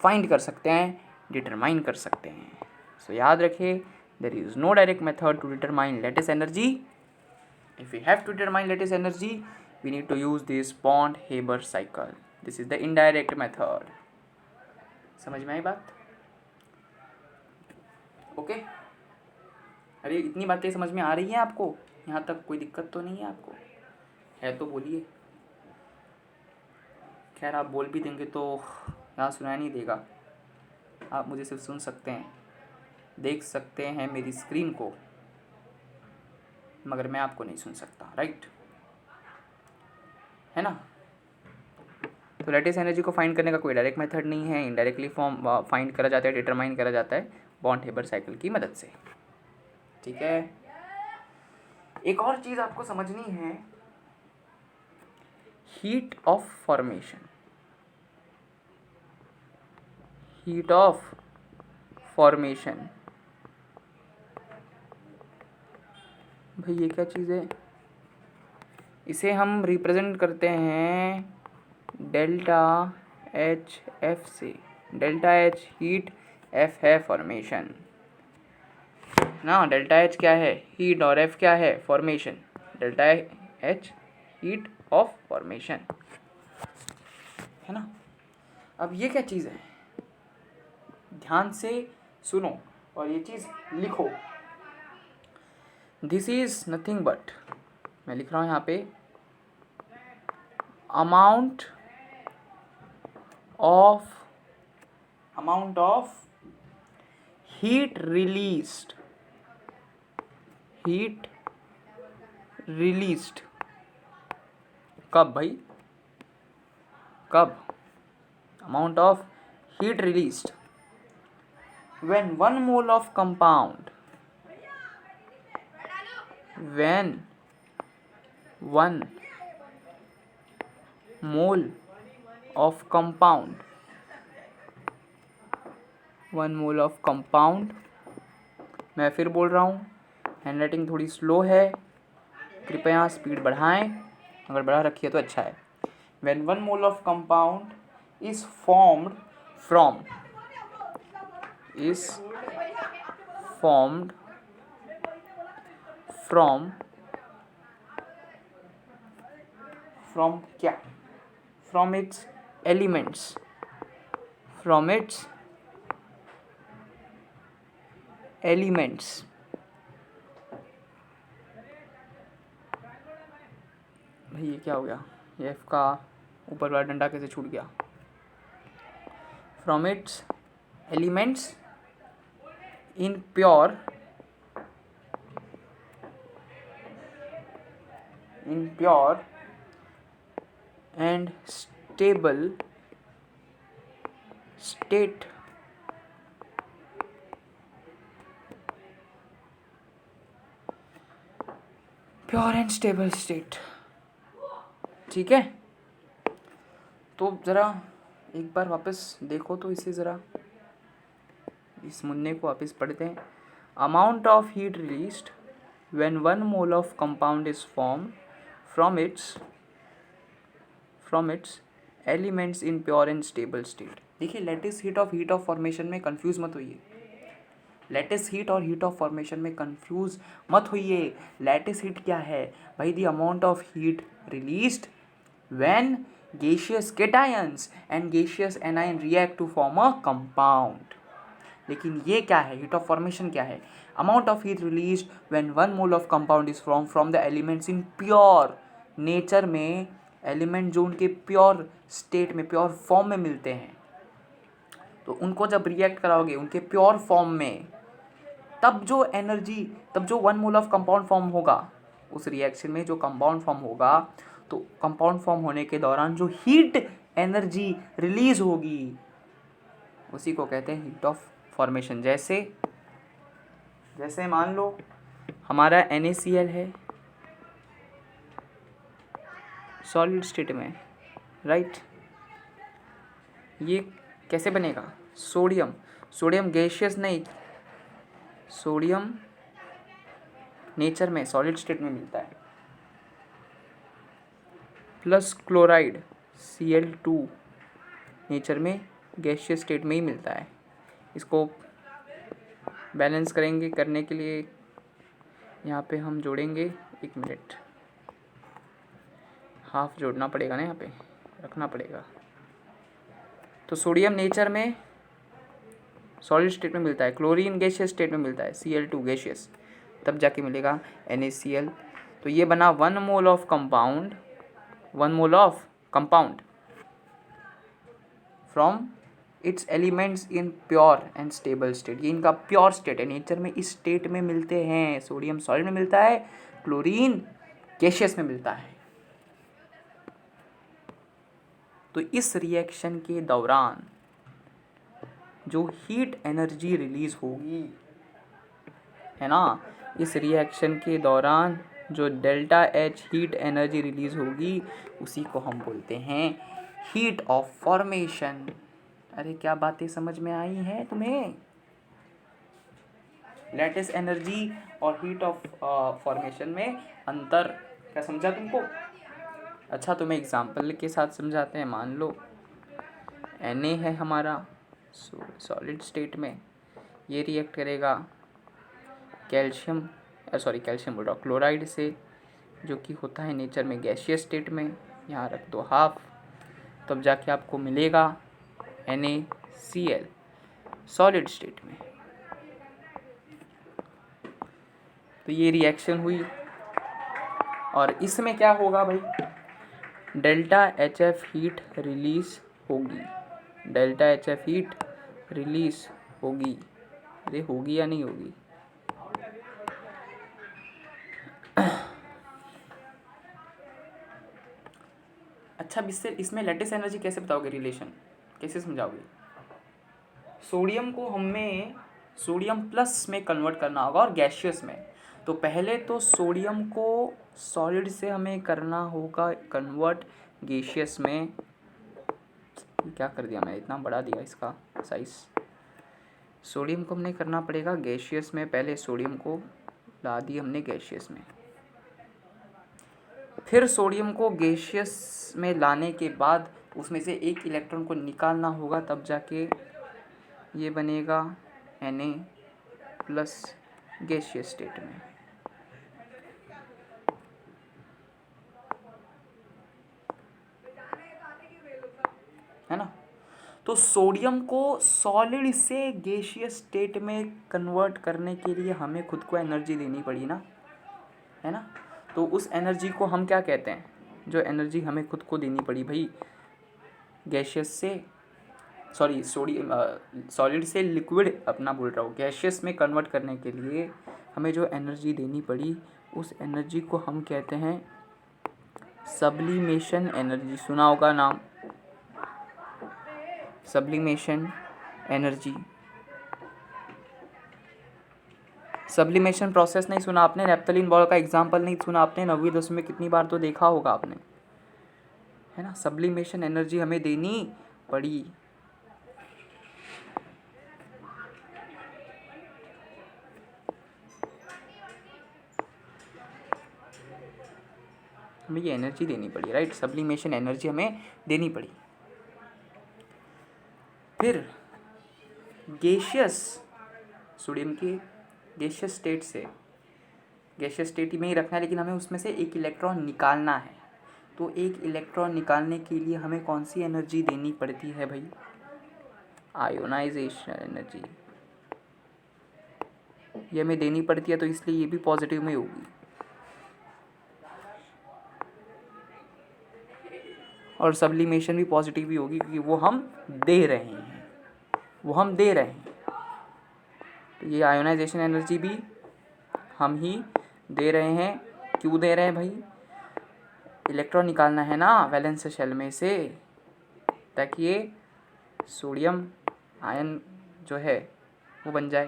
फाइंड कर सकते हैं, डिटरमाइन कर सकते हैं। सो याद रखिए, there is no direct method to determine lattice energy. If we have to determine lattice energy, we need to use this बॉन्ड Haber cycle. This is the indirect method. समझ में आई बात? ओके। अरे इतनी बातें समझ में आ रही हैं आपको? यहाँ तक कोई दिक्कत तो नहीं है आपको? है तो बोलिए। खैर आप बोल भी देंगे तो यहाँ सुनाई नहीं देगा, आप मुझे सिर्फ सुन सकते हैं, देख सकते हैं मेरी स्क्रीन को, मगर मैं आपको नहीं सुन सकता, राइट, है ना। तो लेटिस एनर्जी को फाइंड करने का कोई डायरेक्ट मेथड नहीं है, इनडायरेक्टली फॉर्म फाइंड करा जाता है, डिटरमाइन करा जाता है बॉन्ड हेबर साइकिल की मदद से, ठीक है। एक और चीज़ आपको समझनी है, heat of formation. Heat of formation, भाई ये क्या चीज़ है? इसे हम रिप्रेजेंट करते हैं डेल्टा एच एफ से। डेल्टा एच हीट, एफ है फॉर्मेशन ना। डेल्टा एच क्या है? हीट, और एफ क्या है? Formation. Delta H heat of formation, है ना। अब ये क्या चीज़ है? ध्यान से सुनो और ये चीज़ लिखो। दिस इज नथिंग बट, मैं लिख रहा हूँ यहाँ पे, amount of heat released, heat released कब भाई? कब? Amount of heat released when 1 mole of compound, when 1 mole of compound, 1 mole of compound, मैं फिर बोल रहा हूँ, हैंडराइटिंग थोड़ी स्लो है, कृपया स्पीड बढ़ाएं, अगर बढ़ा रखी है तो अच्छा है। when 1 mole of compound is formed from क्या? from its elements, भाई ये क्या हो गया? ये एफ का ऊपर वाला डंडा कैसे छूट गया? from its elements in pure and stable state, pure and stable state. ठीक है, तो ज़रा एक बार वापस देखो तो इसे ज़रा, इस मुन्ने को वापस पढ़ते हैं। Amount of heat released when 1 mole of compound is form from its elements in pure and stable state. देखिए, लैटिस हीट ऑफ फॉर्मेशन में कंफ्यूज मत होइए। लैटिस हीट और हीट ऑफ फॉर्मेशन में कंफ्यूज मत होइए। लैटिस हीट क्या है भाई? The amount of heat released when gaseous cations and gaseous anion react to form a compound। लेकिन ये क्या है? हीट ऑफ फॉर्मेशन क्या है? Amount of heat released when 1 mole of compound is from the elements in pure. Nature में element जो उनके pure state में, प्योर फॉर्म में मिलते हैं, तो उनको जब रिएक्ट कराओगे उनके प्योर फॉर्म में, तब जो 1 मोल ऑफ कंपाउंड फॉर्म होगा, उस रिएक्शन में जो कंपाउंड फॉर्म होगा, तो कंपाउंड फॉर्म होने के दौरान जो हीट एनर्जी रिलीज होगी उसी को कहते हैं हीट ऑफ फॉर्मेशन। जैसे मान लो हमारा NaCl है सॉलिड स्टेट में, राइट? ये कैसे बनेगा? सोडियम गैसियस नहीं, सोडियम नेचर में सॉलिड स्टेट में मिलता है, प्लस क्लोराइड Cl2 नेचर में गैसियस स्टेट में ही मिलता है। इसको बैलेंस करने के लिए यहाँ पे हम जोड़ेंगे, 1 मिनट, हाफ जोड़ना पड़ेगा ना, यहाँ पे रखना पड़ेगा। तो सोडियम नेचर में सॉलिड स्टेट में मिलता है, क्लोरीन गैसियस स्टेट में मिलता है, Cl2 गैसियस, तब जाके मिलेगा NaCl। तो ये बना 1 mole of compound from its elements in pure and stable state. ये इनका प्योर स्टेट है, नेचर में इस स्टेट में मिलते हैं। सोडियम सॉलिड में मिलता है, क्लोरीन गैसियस में मिलता है। तो इस रिएक्शन के दौरान जो हीट एनर्जी रिलीज होगी, है ना, इस रिएक्शन के दौरान जो delta H heat energy release होगी, उसी को हम बोलते हैं हीट ऑफ फॉर्मेशन। अरे क्या बातें समझ में आई हैं तुम्हें? लैटिस एनर्जी और हीट ऑफ फॉर्मेशन में अंतर क्या समझा तुमको? अच्छा, तुम्हें एग्जांपल के साथ समझाते हैं। मान लो Na है हमारा सॉलिड स्टेट में, ये रिएक्ट करेगा कैल्शियम बोल रहा हूँ, क्लोराइड से, जो कि होता है नेचर में गैसियस स्टेट में। यहाँ रख दो हाफ, तब जाके आपको मिलेगा NaCl सॉलिड स्टेट में। तो ये रिएक्शन हुई, और इसमें क्या होगा भाई? डेल्टा HF हीट रिलीज होगी। अरे होगी या नहीं होगी? अच्छा, इससे इसमें लेटिस एनर्जी कैसे बताओगे, रिलेशन कैसे समझाओगे? सोडियम को हमें सोडियम प्लस में कन्वर्ट करना होगा और गैशियस में। तो पहले तो सोडियम को सॉलिड से हमें करना होगा कन्वर्ट गैशियस में। क्या कर दिया मैंने, इतना बड़ा दिया इसका साइज़। सोडियम को हमने करना पड़ेगा गैशियस में, पहले सोडियम को ला दी हमने गैशियस में। फिर सोडियम को गैशियस में लाने के बाद उसमें से एक इलेक्ट्रॉन को निकालना होगा, तब जाके ये बनेगा Na+ गैशियस स्टेट में, है ना। तो सोडियम को सॉलिड से गैशियस स्टेट में कन्वर्ट करने के लिए हमें खुद को एनर्जी देनी पड़ी ना, है ना। तो उस एनर्जी को हम क्या कहते हैं, जो एनर्जी हमें खुद को देनी पड़ी भाई, गैशियस से सॉलिड से लिक्विड, अपना बोल रहा हूँ, गैशियस में कन्वर्ट करने के लिए हमें जो एनर्जी देनी पड़ी, उस एनर्जी को हम कहते हैं सब्लिमेशन एनर्जी। सुना होगा नाम, सब्लिमेशन एनर्जी। सब्लिमेशन प्रोसेस नहीं सुना आपने, नेप्थलीन बॉल का एग्जाम्पल नहीं सुना आपने, 9वीं 10वीं में कितनी बार तो देखा होगा आपने, है ना। सब्लिमेशन एनर्जी हमें देनी पड़ी। हमें ये एनर्जी देनी पड़ी, राइट, सब्लिमेशन एनर्जी हमें देनी पड़ी। फिर गैशियस सोडियम की गैशियस स्टेट से, गैशियस स्टेट में ही रखना है, लेकिन हमें उसमें से एक इलेक्ट्रॉन निकालना है। तो एक इलेक्ट्रॉन निकालने के लिए हमें कौन सी एनर्जी देनी पड़ती है भाई, आयोनाइजेशन एनर्जी। ये हमें देनी पड़ती है, तो इसलिए ये भी पॉजिटिव में होगी। और सब्लिमेशन भी पॉजिटिव ही होगी, क्योंकि वो हम दे रहे हैं, तो ये आयोनाइजेशन एनर्जी भी हम ही दे रहे हैं। क्यों दे रहे हैं भाई, इलेक्ट्रॉन निकालना है ना वैलेंस शेल में से, ताकि ये सोडियम आयन जो है वो बन जाए,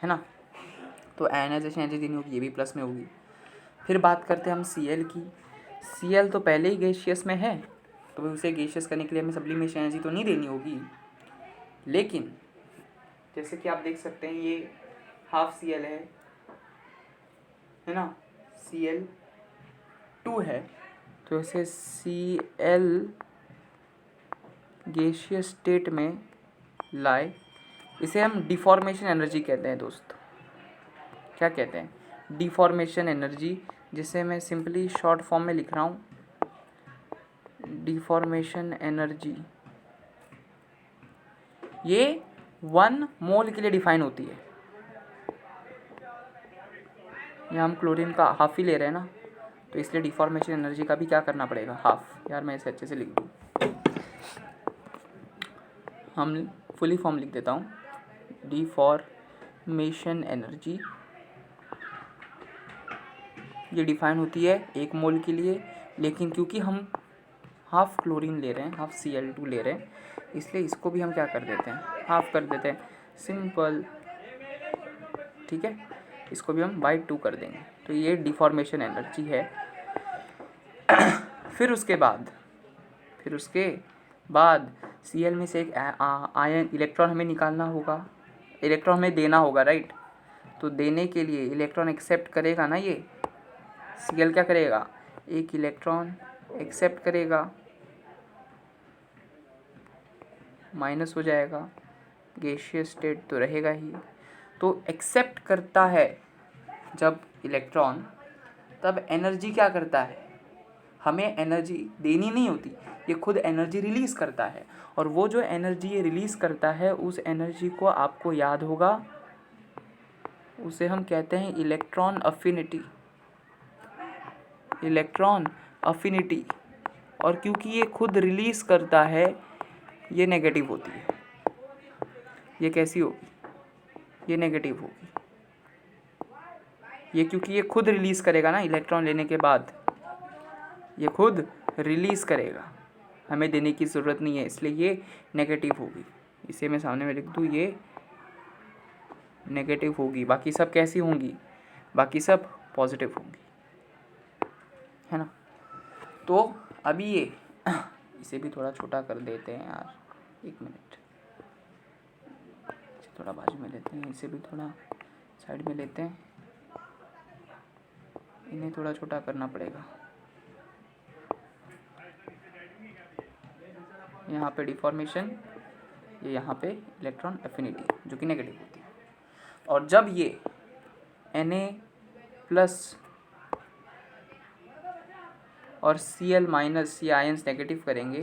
है ना। तो आयोनाइजेशन एनर्जी देनी होगी, ये भी प्लस में होगी। फिर बात करते हैं हम Cl की। Cl तो पहले ही गैशियस में है, तो उसे गैशियस करने के लिए हमें सब्लिमेशन एनर्जी तो नहीं देनी होगी, लेकिन जैसे कि आप देख सकते हैं ये हाफ Cl है ना, Cl2 है, तो इसे Cl गैशियस स्टेट में लाए, इसे हम डिफॉर्मेशन एनर्जी कहते हैं दोस्त। क्या कहते हैं, डिफॉर्मेशन एनर्जी, जिसे मैं सिंपली शॉर्ट फॉर्म में लिख रहा हूँ, डिफॉर्मेशन एनर्जी। ये 1 मोल के लिए डिफाइन होती है। यहाँ हम क्लोरीन का हाफ ही ले रहे हैं ना, तो इसलिए डिफॉर्मेशन एनर्जी का भी क्या करना पड़ेगा, हाफ। यार मैं इसे अच्छे से लिख दूँ, हम फुली फॉर्म लिख देता हूँ, डिफॉर्मेशन एनर्जी ये डिफाइन होती है 1 मोल के लिए, लेकिन क्योंकि हम हाफ क्लोरीन ले रहे हैं, हाफ Cl2 ले रहे हैं, इसलिए इसको भी हम क्या कर देते हैं, हाफ कर देते हैं, सिंपल, ठीक है। इसको भी हम बाई 2 कर देंगे, तो ये डिफॉर्मेशन एनर्जी है। फिर उसके बाद Cl में से एक आयन इलेक्ट्रॉन हमें निकालना होगा, इलेक्ट्रॉन हमें देना होगा, राइट। तो देने के लिए इलेक्ट्रॉन एक्सेप्ट करेगा ना, ये Cl क्या करेगा, एक इलेक्ट्रॉन एक्सेप्ट करेगा, माइनस हो जाएगा, गैशियस स्टेट तो रहेगा ही। तो एक्सेप्ट करता है जब इलेक्ट्रॉन, तब एनर्जी क्या करता है, हमें एनर्जी देनी नहीं होती, ये खुद एनर्जी रिलीज़ करता है। और वो जो एनर्जी ये रिलीज़ करता है, उस एनर्जी को आपको याद होगा, उसे हम कहते हैं इलेक्ट्रॉन अफिनिटी, इलेक्ट्रॉन अफिनिटी। और क्योंकि ये खुद रिलीज़ करता है, ये नेगेटिव होती है। ये कैसी होगी, ये नेगेटिव होगी। ये क्योंकि ये खुद रिलीज़ करेगा ना इलेक्ट्रॉन लेने के बाद, ये खुद रिलीज़ करेगा, हमें देने की ज़रूरत नहीं है, इसलिए ये नेगेटिव होगी। इसे मैं सामने में लिख दूँ, ये नेगेटिव होगी। बाकी सब कैसी होंगी? बाकी सब पॉजिटिव होंगी, है ना। तो अभी ये इसे भी थोड़ा छोटा कर देते हैं यार, 1 मिनट, इसे थोड़ा बाजू में लेते हैं, इसे भी थोड़ा साइड में लेते हैं, इन्हें थोड़ा छोटा करना पड़ेगा। यहाँ पे डिफॉर्मेशन, ये यहाँ पे इलेक्ट्रॉन एफिनिटी जो कि नेगेटिव होती है। और जब ये Na+ और Cl- ये आयंस नेगेटिव करेंगे,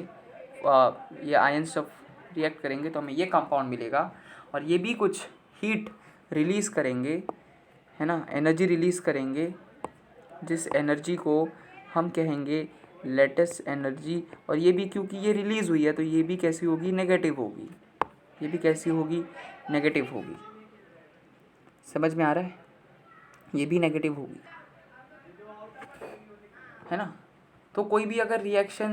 ये आयंस जब रिएक्ट करेंगे तो हमें ये कंपाउंड मिलेगा, और ये भी कुछ हीट रिलीज़ करेंगे, है ना, एनर्जी रिलीज़ करेंगे, जिस एनर्जी को हम कहेंगे लेटिस एनर्जी। और ये भी क्योंकि ये रिलीज़ हुई है तो ये भी कैसी होगी? नेगेटिव होगी। ये भी कैसी होगी? नेगेटिव होगी। समझ में आ रहा है? ये भी नेगेटिव होगी, है ना। तो कोई भी अगर रिएक्शन,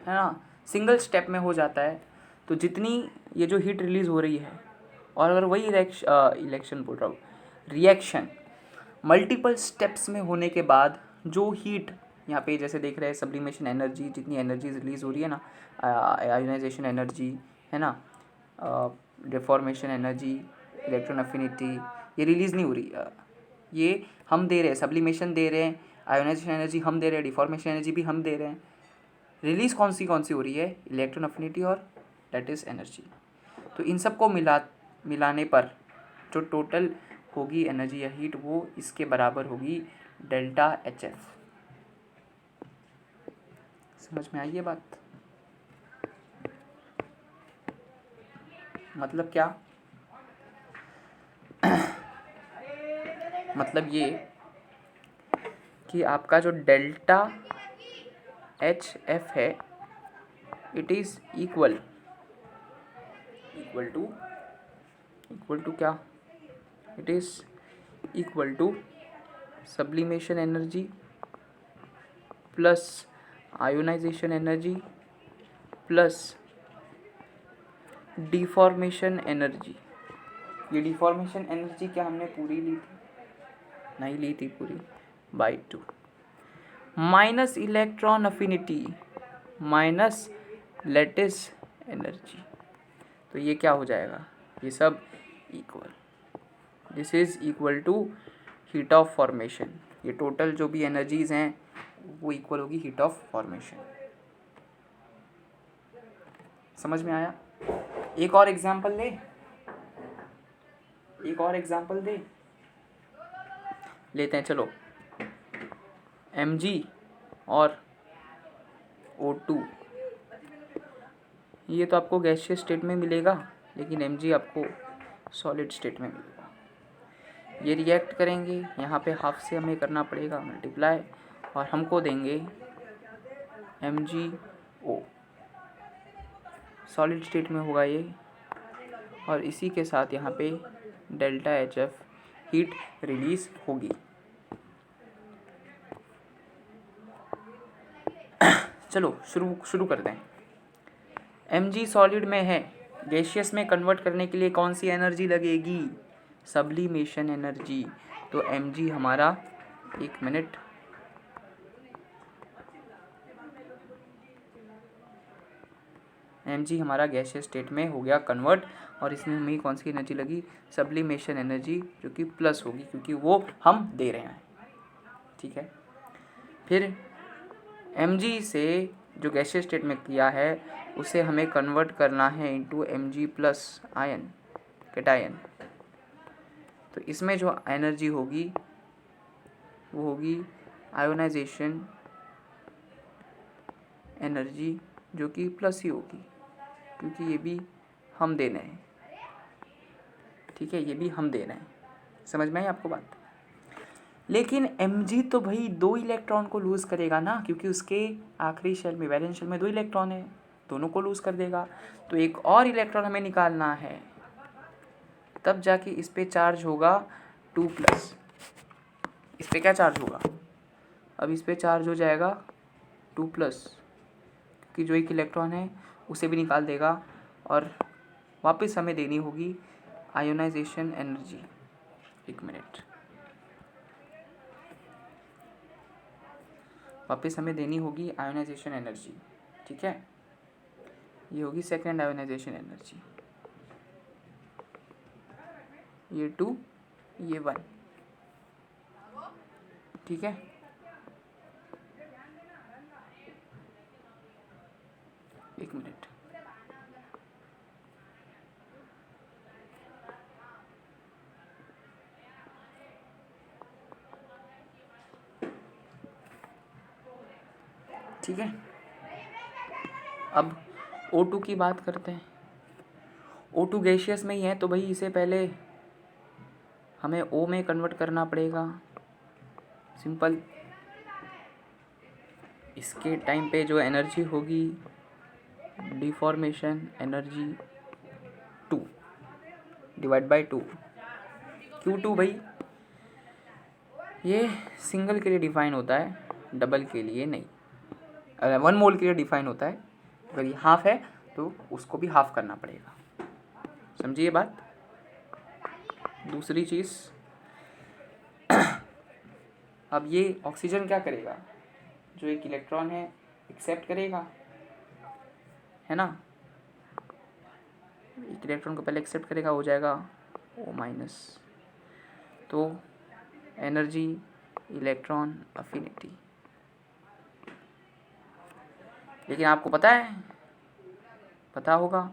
है ना, सिंगल स्टेप में हो जाता है तो जितनी ये जो हीट रिलीज़ हो रही है, और अगर वही इलेक्शन बोल रहा हूँ, रिएक्शन मल्टीपल स्टेप्स में होने के बाद जो हीट यहाँ पे जैसे देख रहे हैं, सब्लिमेशन एनर्जी, जितनी एनर्जी रिलीज़ हो रही है ना, आयोनाइजेशन एनर्जी, है ना, डिफॉर्मेशन एनर्जी, इलेक्ट्रॉन अफिनिटी, ये रिलीज़ नहीं हो रही, ये हम दे रहे हैं, सब्लिमेशन दे रहे हैं, आयोनाइजेशन एनर्जी हम दे रहे हैं, डिफॉर्मेशन एनर्जी भी हम दे रहे हैं। रिलीज़ कौन सी हो रही है? इलेक्ट्रॉन अफिनिटी और लैटिस एनर्जी। तो इन सब को मिलाने पर जो टोटल होगी एनर्जी या हीट, वो इसके बराबर होगी ΔHF। समझ में आई ये बात? मतलब क्या? मतलब ये कि आपका जो ΔHF है, इट इज़ इक्वल टू क्या? It is equal to sublimation energy plus ionisation energy plus deformation energy. ये डिफॉर्मेशन एनर्जी क्या हमने पूरी ली थी? नहीं ली थी पूरी, by 2 minus electron affinity minus lattice energy. तो ये क्या हो जाएगा? ये सब equal, this is equal to heat of formation. ये टोटल जो भी एनर्जीज़ हैं वो इक्वल होगी हीट ऑफ फॉर्मेशन। समझ में आया? एक और एग्जांपल दे लेते हैं, चलो। Mg और O2, ये तो आपको गैसियस स्टेट में मिलेगा, लेकिन Mg आपको सॉलिड स्टेट में मिलेगा। ये रिएक्ट करेंगे, यहाँ पे हाफ से हमें करना पड़ेगा मल्टीप्लाई, और हमको देंगे MgO, सॉलिड स्टेट में होगा ये, और इसी के साथ यहाँ पे ΔHF हीट रिलीज़ होगी। चलो शुरू करते हैं। Mg सॉलिड में है, गैसियस में कन्वर्ट करने के लिए कौन सी एनर्जी लगेगी? Sublimation energy. तो Mg हमारा, 1 मिनट, Mg हमारा गैसियस स्टेट में हो गया कन्वर्ट, और इसमें हमें कौन सी एनर्जी लगी? सब्लिमेशन एनर्जी, जो कि प्लस होगी क्योंकि वो हम दे रहे हैं। ठीक है, फिर Mg से जो गैसियस स्टेट में किया है उसे हमें कन्वर्ट करना है इनटू Mg+ आयन, कैटायन। तो इसमें जो एनर्जी होगी वो होगी आयोनाइजेशन एनर्जी, जो कि प्लस ही होगी क्योंकि ये भी हम दे रहे हैं। ठीक है, ये भी हम दे रहे हैं। समझ में आई आपको बात? लेकिन Mg तो भाई 2 इलेक्ट्रॉन को लूज़ करेगा ना, क्योंकि उसके आखिरी शेल में, वैलेंस शेल में 2 इलेक्ट्रॉन है, दोनों को लूज़ कर देगा। तो एक और इलेक्ट्रॉन हमें निकालना है, तब जाके इस पे चार्ज होगा 2+। इस पे क्या चार्ज होगा? अब इस पे चार्ज हो जाएगा 2+ कि जो एक इलेक्ट्रॉन है उसे भी निकाल देगा और वापस हमें देनी होगी आयोनाइजेशन एनर्जी। एक मिनट, वापस हमें देनी होगी आयोनाइजेशन एनर्जी। ठीक है, ये होगी सेकेंड आयोनाइजेशन एनर्जी, ये 2 ये 1। ठीक है, एक मिनट, ठीक है। अब O2 की बात करते हैं। O2 गैसियस में ही है तो भाई इसे पहले हमें O में कन्वर्ट करना पड़ेगा। सिंपल, इसके टाइम पे जो एनर्जी होगी deformation energy 2 divide by 2। Q2 भाई ये सिंगल के लिए डिफाइन होता है, डबल के लिए नहीं। अगर 1 मोल के लिए डिफाइन होता है, अगर ये हाफ है तो उसको भी हाफ करना पड़ेगा। समझिए बात। दूसरी चीज़, अब ये ऑक्सीजन क्या करेगा, जो एक इलेक्ट्रॉन है एक्सेप्ट करेगा, है ना। एक इलेक्ट्रॉन को पहले एक्सेप्ट करेगा, हो जाएगा O-। तो एनर्जी इलेक्ट्रॉन अफिनिटी। लेकिन आपको पता होगा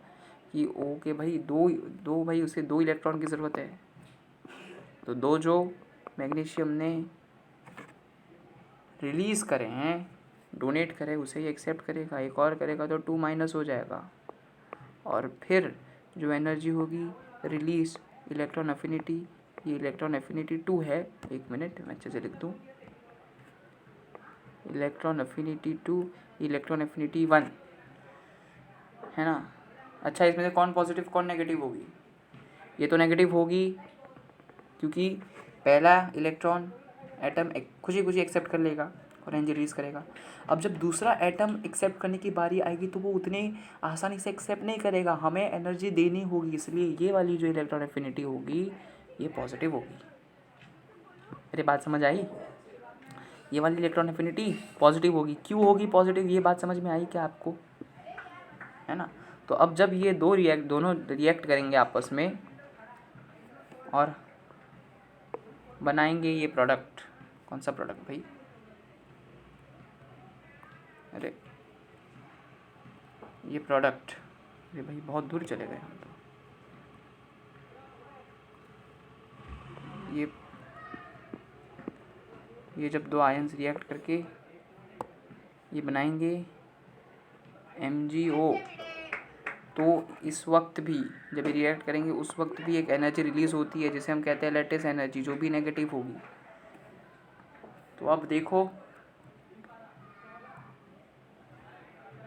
कि O के भाई दो भाई उसे 2 इलेक्ट्रॉन की ज़रूरत है। तो 2 जो मैग्नीशियम ने रिलीज़ करे हैं, डोनेट करे, उसे ही एक्सेप्ट करेगा, एक और करेगा तो 2- हो जाएगा। और फिर जो एनर्जी होगी रिलीज इलेक्ट्रॉन एफिनिटी, ये इलेक्ट्रॉन एफिनिटी 2 है। एक मिनट मैं अच्छे से लिख दूँ, इलेक्ट्रॉन एफिनिटी 2, इलेक्ट्रॉन एफिनिटी 1, है ना। अच्छा, इसमें से कौन पॉजिटिव कौन नेगेटिव होगी? ये तो नेगेटिव होगी क्योंकि पहला इलेक्ट्रॉन एटम खुशी एक्सेप्ट कर लेगा और एनर्जी रिलीज करेगा। अब जब दूसरा एटम एक्सेप्ट करने की बारी आएगी तो वो उतने आसानी से एक्सेप्ट नहीं करेगा, हमें एनर्जी देनी होगी। इसलिए ये वाली जो इलेक्ट्रॉन एफिनिटी होगी ये पॉजिटिव होगी। मेरी बात समझ आई? ये वाली इलेक्ट्रॉन एफिनिटी पॉजिटिव होगी। क्यों होगी पॉजिटिव, ये बात समझ में आई क्या आपको, है ना। तो अब जब ये दोनों रिएक्ट करेंगे आपस में और बनाएंगे ये प्रोडक्ट। कौन सा प्रोडक्ट भाई? अरे ये प्रोडक्ट, अरे भाई बहुत दूर चले गए हम तो। ये जब 2 आयंस रिएक्ट करके ये बनाएंगे MgO, तो इस वक्त भी जब ये रिएक्ट करेंगे उस वक्त भी एक एनर्जी रिलीज़ होती है जिसे हम कहते हैं लैटिस एनर्जी, जो भी नेगेटिव होगी। तो अब देखो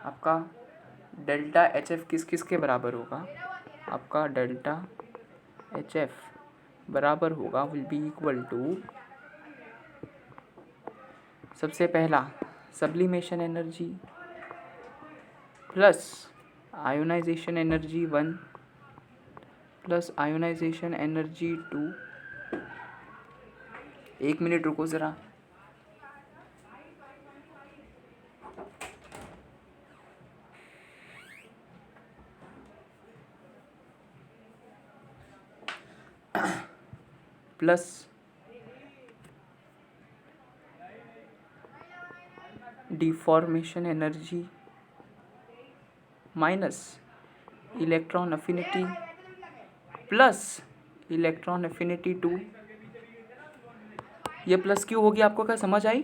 आपका डेल्टा HF किस के बराबर होगा? आपका डेल्टा HF बराबर होगा, विल बी इक्वल टू, सबसे पहला sublimation energy plus ionisation energy 1 plus ionisation energy 2। एक मिनट रुको ज़रा, plus deformation energy minus electron affinity plus electron affinity 2। ये प्लस क्यों होगी आपको क्या समझ आई?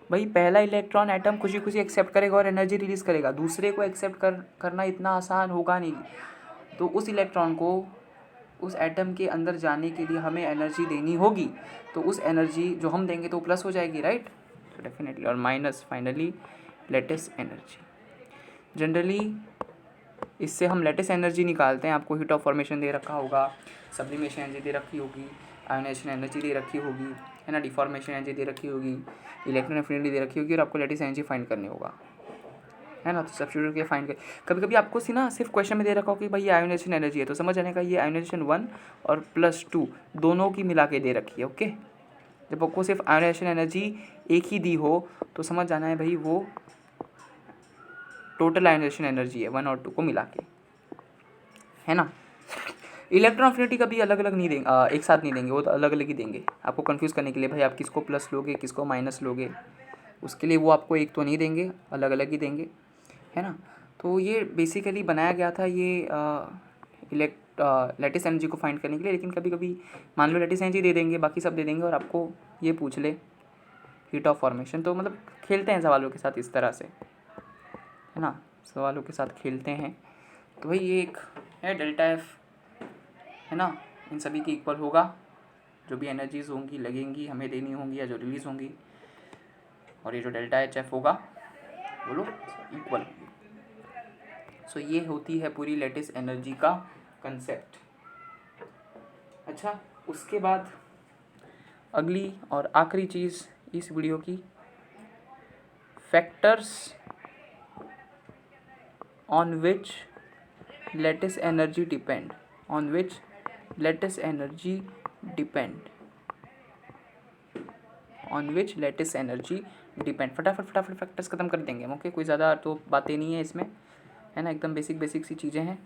भाई पहला इलेक्ट्रॉन एटम खुशी एक्सेप्ट करेगा और एनर्जी रिलीज़ करेगा, दूसरे को एक्सेप्ट करना इतना आसान होगा नहीं। तो उस इलेक्ट्रॉन को उस एटम के अंदर जाने के लिए हमें एनर्जी देनी होगी। तो उस एनर्जी जो हम देंगे तो प्लस हो जाएगी, राइट। तो डेफिनेटली, और minus finally lattice energy. Generally इससे हम लेटिस एनर्जी निकालते हैं। आपको हीट ऑफ फॉर्मेशन दे रखा होगा, सब्लिमेशन एनर्जी दे रखी होगी, आयोनाइजेशन एनर्जी दे रखी होगी, है ना, डिफॉर्मेशन एनर्जी दे रखी होगी, इलेक्ट्रॉन एफिनिटी दे रखी होगी और आपको लैटिस एनर्जी फाइंड करनी होगा, है ना। तो सब्स्टिट्यूट के फाइंड कर, कभी कभी आपको ना सिर्फ क्वेश्चन में दे रखा हो कि भाई ये आयोनाइजेशन एनर्जी है, तो समझ जाने का ये आयोनाइजेशन 1 और +2 दोनों की मिला के दे रखी है, ओके। जब आपको सिर्फ आयोनाइजेशन एनर्जी एक ही दी हो तो समझ जाना है भाई वो टोटल आयोनाइजेशन एनर्जी है 1 और 2 को मिला के, है ना। इलेक्ट्रॉन एफिनिटी कभी अलग अलग नहीं देंगे, एक साथ नहीं देंगे, वो तो अलग अलग ही देंगे आपको कंफ्यूज करने के लिए, भाई आप किसको प्लस लोगे किसको माइनस लोगे, उसके लिए वो आपको एक तो नहीं देंगे, अलग अलग ही देंगे, है ना। तो ये बेसिकली बनाया गया था ये लैटिस एनर्जी को फाइंड करने के लिए। लेकिन कभी कभी मान लो लैटिस एनर्जी दे देंगे, बाकी सब दे देंगे और आपको ये पूछ ले हीट ऑफ फॉर्मेशन, तो मतलब खेलते हैं सवालों के साथ इस तरह से, है ना, सवालों के साथ खेलते हैं। तो भाई ये एक है डेल्टा एफ, है ना, इन सभी की इक्वल होगा, जो भी एनर्जीज होंगी लगेंगी हमें देनी होंगी या जो रिलीज होंगी, और ये जो डेल्टा एच एफ होगा वो लोग इक्वल होंगे। सो ये होती है पूरी लैटिस एनर्जी का कंसेप्ट। अच्छा, उसके बाद अगली और आखिरी चीज़ इस वीडियो की, factors on which lattice energy depend, on which lattice energy depend, on which lattice energy depend. फटाफट फैक्टर्स खत्म कर देंगे हम, ओके। कोई ज़्यादा तो बातें नहीं है इसमें, है ना, एकदम बेसिक सी चीज़ें हैं,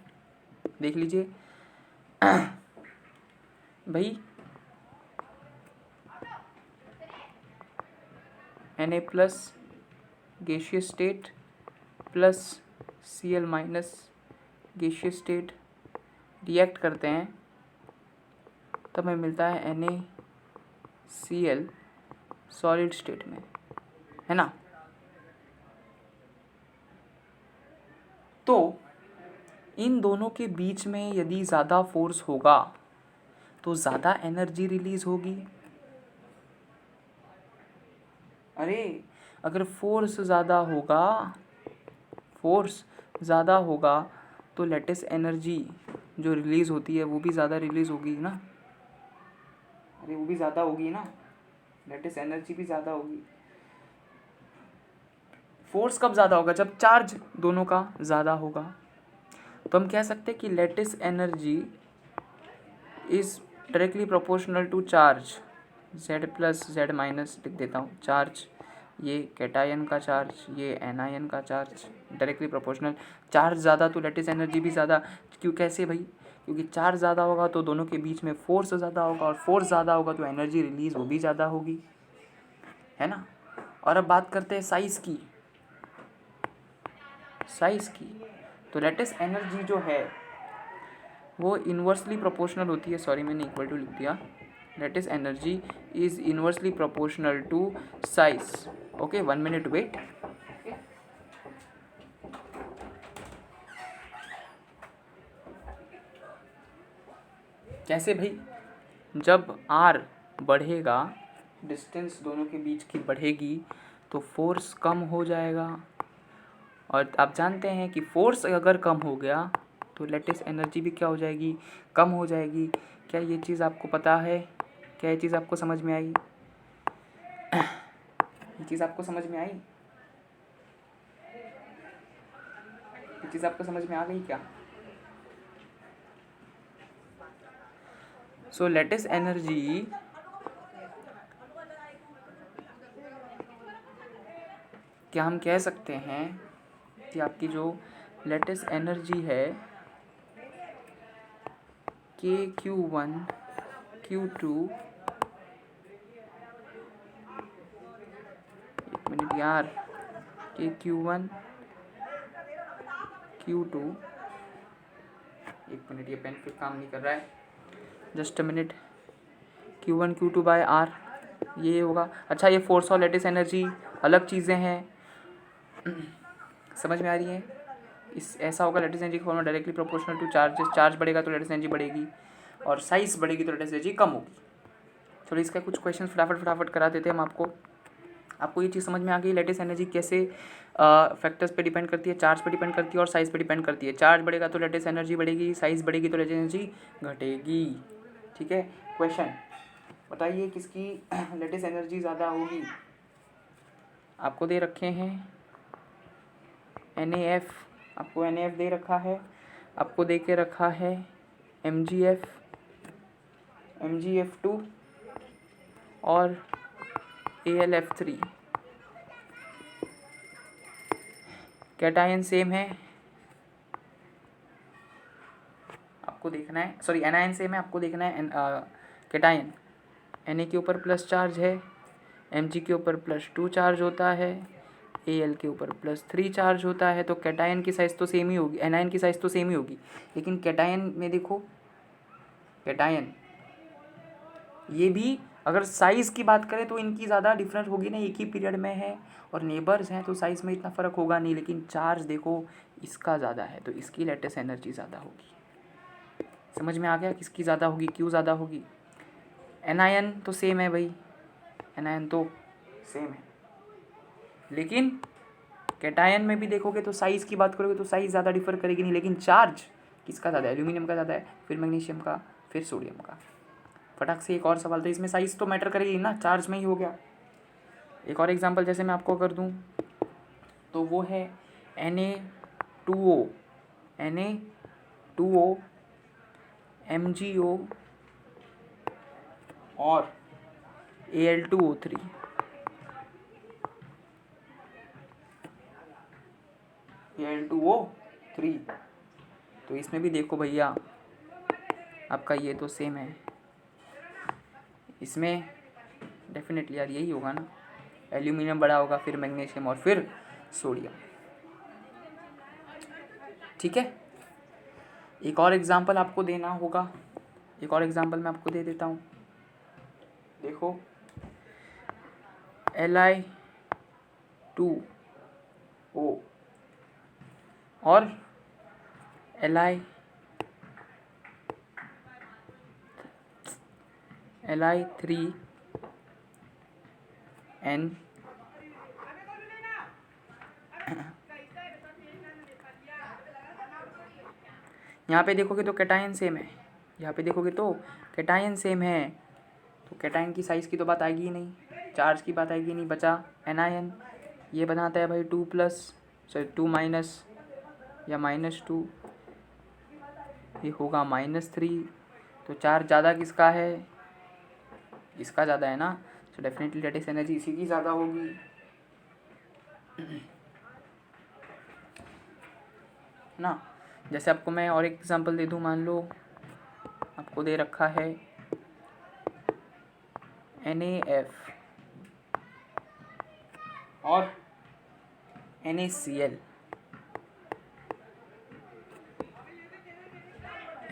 देख लीजिए। भाई Na+ gaseous state plus Cl- gaseous state react करते हैं तब हमें मिलता है NaCl सॉलिड स्टेट में, है ना। तो इन दोनों के बीच में यदि ज़्यादा फोर्स होगा तो ज़्यादा एनर्जी रिलीज होगी। अरे अगर फोर्स ज़्यादा होगा तो लैटिस एनर्जी जो रिलीज़ होती है वो भी ज़्यादा रिलीज़ होगी ना। अरे वो भी ज़्यादा होगी ना, लैटिस एनर्जी भी ज़्यादा होगी। फोर्स कब ज़्यादा होगा? जब चार्ज दोनों का ज़्यादा होगा। तो हम कह सकते हैं कि lattice energy is directly proportional to charge, Z+Z- लिख देता हूँ। चार्ज ये कैटायन का चार्ज, ये एनायन का चार्ज, डायरेक्टली प्रोपोर्शनल। चार्ज ज़्यादा तो लैटिस एनर्जी भी ज़्यादा। क्यों, कैसे भाई? क्योंकि चार्ज ज़्यादा होगा तो दोनों के बीच में फोर्स ज़्यादा होगा, और फोर्स ज़्यादा होगा तो एनर्जी रिलीज़ वो भी ज़्यादा होगी, है ना। और अब बात करते हैं साइज़ की। तो लैटिस एनर्जी जो है वो इन्वर्सली प्रोपोर्शनल होती है, सॉरी मैंने इक्वल टू लिख दिया। Lattice energy is inversely proportional to size, okay. 1 minute wait. कैसे भाई? जब R बढ़ेगा, डिस्टेंस दोनों के बीच की बढ़ेगी तो फोर्स कम हो जाएगा, और आप जानते हैं कि फोर्स अगर कम हो गया तो लैटिस एनर्जी भी क्या हो जाएगी? कम हो जाएगी। क्या ये चीज़ आपको पता है? क्या ये चीज़ आपको समझ में आई? ये चीज़ आपको समझ में आई? ये चीज़ आपको समझ में आ गई क्या? सो लैटिस एनर्जी क्या हम कह सकते हैं कि आपकी जो लैटिस एनर्जी है KQ1 Q2, एक मिनट यार, KQ1 Q2, एक मिनट, ये पेन फिर काम नहीं कर रहा है, just a minute. Q1 Q2 by R ये होगा। अच्छा, ये फोर्स और लैटिस एनर्जी अलग चीज़ें हैं, समझ में आ रही है? इस ऐसा होगा, लैटिस एनर्जी की formula directly proportional to charge. Charge बढ़ेगा तो लैटिस एनर्जी बढ़ेगी, और साइज बढ़ेगी तो लैटिस एनर्जी कम होगी। चलो इसका कुछ क्वेश्चन फटाफट करा देते हैं हम आपको ये चीज़ समझ में आ गई लैटिस एनर्जी कैसे फैक्टर्स पे डिपेंड करती है, चार्ज पे डिपेंड करती है और साइज़ पे डिपेंड करती है। चार्ज बढ़ेगा तो लैटिस एनर्जी बढ़ेगी, साइज़ बढ़ेगी तो लैटिस एनर्जी घटेगी। ठीक है। क्वेश्चन, बताइए किसकी लेटेस्ट एनर्जी ज़्यादा होगी। आपको दे रखे हैं NaF, आपको NaF दे रखा है, आपको दे के रखा है MgF, MgF2 और AlF3। कैटायन सेम है, आपको देखना है, सॉरी एनायन सेम है, आपको देखना है कैटायन Na के ऊपर प्लस चार्ज है, Mg के ऊपर +2 चार्ज होता है, Al के ऊपर +3 चार्ज होता है। तो कैटायन की साइज़ तो सेम ही होगी, एनायन की साइज़ तो सेम ही होगी, लेकिन कैटायन में देखो, कैटायन ये भी अगर साइज़ की बात करें तो इनकी ज़्यादा डिफरेंस होगी नहीं, एक ही पीरियड में है और नेबर्स हैं तो साइज़ में इतना फ़र्क होगा नहीं, लेकिन चार्ज देखो इसका ज़्यादा है तो इसकी लेटेस्ट एनर्जी ज़्यादा होगी। समझ में आ गया किसकी ज़्यादा होगी, क्यों ज़्यादा होगी। एनायन तो सेम है भाई, एनायन तो सेम है, लेकिन कैटायन में भी देखोगे तो साइज़ की बात करोगे तो साइज़ ज़्यादा डिफर करेगी नहीं, लेकिन चार्ज किसका ज़्यादा है, एल्यूमिनियम का ज़्यादा है, फिर मैग्नीशियम का, फिर सोडियम का। फटाक से एक और सवाल, तो इसमें साइज़ तो मैटर करेगी ना, चार्ज में ही हो गया। एक और एग्जांपल जैसे मैं आपको कर दूं तो वो है Na2O, Na2O, MgO और Al2O3। Al2O3, तो इसमें भी देखो भैया आपका ये तो सेम है, इसमें डेफिनेटली यार यही होगा ना, एल्यूमिनियम बड़ा होगा, फिर मैग्नीशियम और फिर सोडियम। ठीक है, एक और एग्जांपल आपको देना होगा, एक और एग्जांपल मैं आपको दे देता हूँ। देखो Li2O और Li3N, यहाँ पे देखोगे तो कैटायन सेम है, यहाँ पे देखोगे तो कैटायन सेम है, तो कैटायन की साइज़ की तो बात आएगी ही नहीं, चार्ज की बात आएगी नहीं, बचा एनायन। ये बनाता है भाई 2+ या -2, ये होगा -3, तो चार्ज ज़्यादा किसका है, इसका ज़्यादा है ना, तो डेफिनेटली लेटेस्ट एनर्जी इसी की ज़्यादा होगी। ना जैसे आपको मैं और एक एग्जांपल दे दूं, मान लो आपको दे रखा है NaF और NaCl,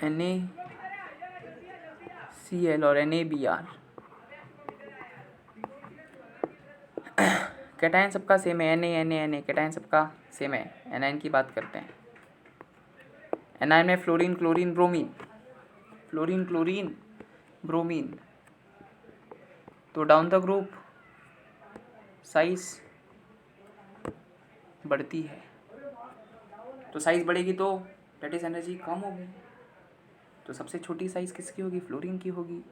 NaCl और NaBr। कैटायन सबका सेम है, Na कैटायन सबका सेम है। एनायन की बात करते हैं, एनायन में fluorine chlorine bromine, fluorine chlorine bromine, तो डाउन द ग्रुप साइज बढ़ती है, तो साइज बढ़ेगी तो लेटेस्ट एनर्जी कम होगी, तो सबसे छोटी साइज किसकी होगी, फ्लोरीन की होगी।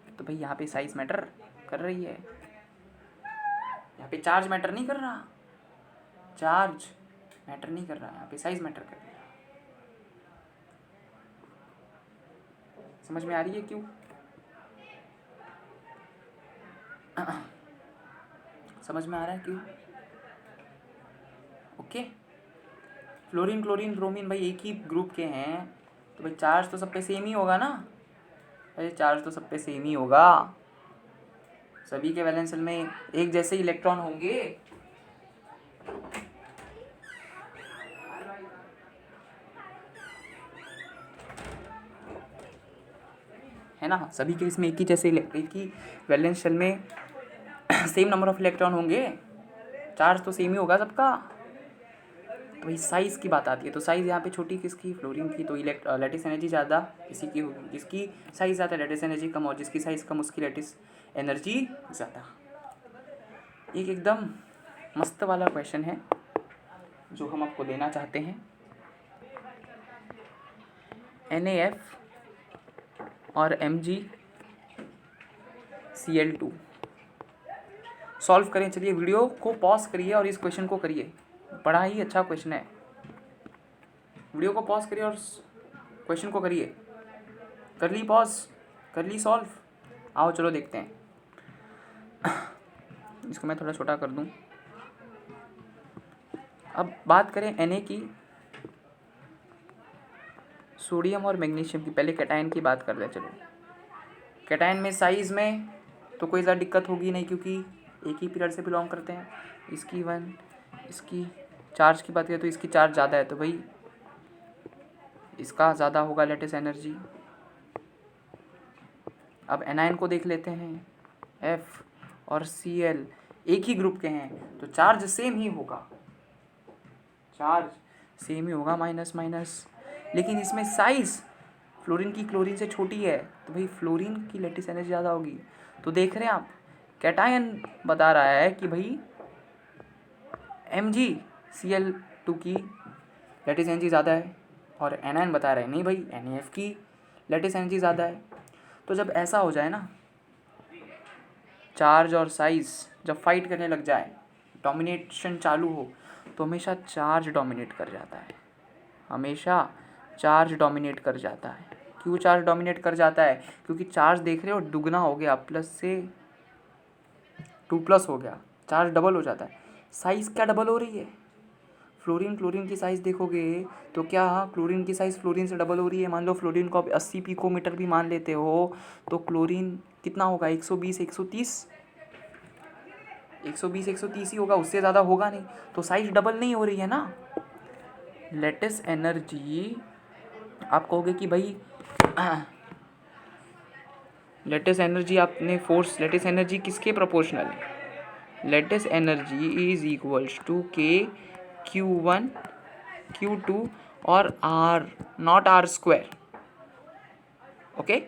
तो भाई यहाँ पे साइज मैटर कर रही है, यहाँ पे चार्ज मैटर नहीं कर रहा, चार्ज मैटर नहीं कर रहा, यहाँ पे साइज मैटर कर रहा है। समझ में आ रही है क्यों? समझ में आ रहा है क्यों? ओके, फ्लोरीन क्लोरीन ब्रोमीन भाई एक ही ग्रुप के हैं, तो भाई चार्ज तो सब पे सेम ही होगा ना, अरे चार्ज तो सब पे सेम ही होगा, सभी के वैलेंस शेल में एक जैसे इलेक्ट्रॉन होंगे। है ना, सभी के इसमें एक ही जैसे एक ही वैलेंस शेल में सेम नंबर ऑफ इलेक्ट्रॉन होंगे, चार्ज तो सेम ही होगा सबका। तो भाई साइज़ की बात आती है, तो साइज़ यहाँ पे छोटी किसकी, फ्लोरीन की, तो लेटेस्ट एनर्जी ज़्यादा इसी की होगी, जिसकी साइज़ ज़्यादा लेटेस्ट एनर्जी कम, और जिसकी साइज़ कम उसकी लेटेस्ट एनर्जी ज़्यादा। एक एकदम मस्त वाला क्वेश्चन है जो हम आपको देना चाहते हैं। NaF और Mg Cl2। सॉल्व करें। चलिए वीडियो को पॉज करिए और इस क्वेश्चन को करिए, बड़ा ही अच्छा क्वेश्चन है। वीडियो को पॉज करिए और क्वेश्चन को करिए। कर ली पॉज, कर ली सॉल्व। आओ चलो देखते हैं। इसको मैं थोड़ा छोटा कर दूं। अब बात करें Na की, सोडियम और मैग्नीशियम की। पहले कैटायन की बात कर ले। चलो कैटायन में साइज़ में तो कोई ज़्यादा दिक्कत होगी नहीं, क्योंकि एक ही पीरियड से बिलोंग करते हैं। इसकी 1, इसकी चार्ज की बात करें तो इसकी चार्ज ज़्यादा है, तो भाई इसका ज़्यादा होगा लेटेस्ट एनर्जी। अब एनायन को देख लेते हैं। F और Cl एक ही ग्रुप के हैं तो चार्ज सेम ही होगा, चार्ज सेम ही होगा, माइनस माइनस। लेकिन इसमें साइज़ फ्लोरीन की क्लोरीन से छोटी है, तो भाई फ्लोरीन की लेटेस्ट एनर्जी ज़्यादा होगी। तो देख रहे हैं आप, कैटायन बता रहा है कि भाई MgCl2 की लेटेस्ट एनर्जी ज़्यादा है, और एनायन बता रहे हैं नहीं भाई NaF की लेटेस्ट एनर्जी ज़्यादा है। तो जब ऐसा हो जाए ना, चार्ज और साइज़ जब फाइट करने लग जाए, डोमिनेशन चालू हो, तो हमेशा चार्ज डोमिनेट कर जाता है, हमेशा चार्ज डोमिनेट कर जाता है। क्यों चार्ज डोमिनेट कर जाता है? क्योंकि चार्ज देख रहे हो दुगना हो गया, प्लस से 2+ हो गया, चार्ज डबल हो जाता है। साइज़ क्या डबल हो रही है? फ्लोरीन क्लोरीन की साइज़ देखोगे तो क्या क्लोरीन की साइज़ फ्लोरीन से डबल हो रही है। मान लो फ्लोरीन को आप 80 पिकोमीटर भी मान लेते हो, तो क्लोरीन कितना होगा? 120 130 130 ही होगा, उससे ज़्यादा होगा नहीं। तो साइज़ डबल नहीं हो रही है ना। लेटेस्ट एनर्जी आप कहोगे कि भाई लेटेस्ट एनर्जी आपने फोर्स, लेटेस्ट एनर्जी किसके प्रोपोर्शनल है? Lattice energy is equals to K Q1 Q2 और R, नॉट R²। ओके,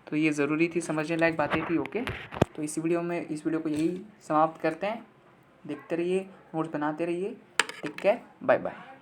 तो ये ज़रूरी थी, समझने लायक बातें थी। ओके, तो इस वीडियो को यही समाप्त करते हैं। देखते रहिए, नोट्स बनाते रहिए। Take care, bye bye.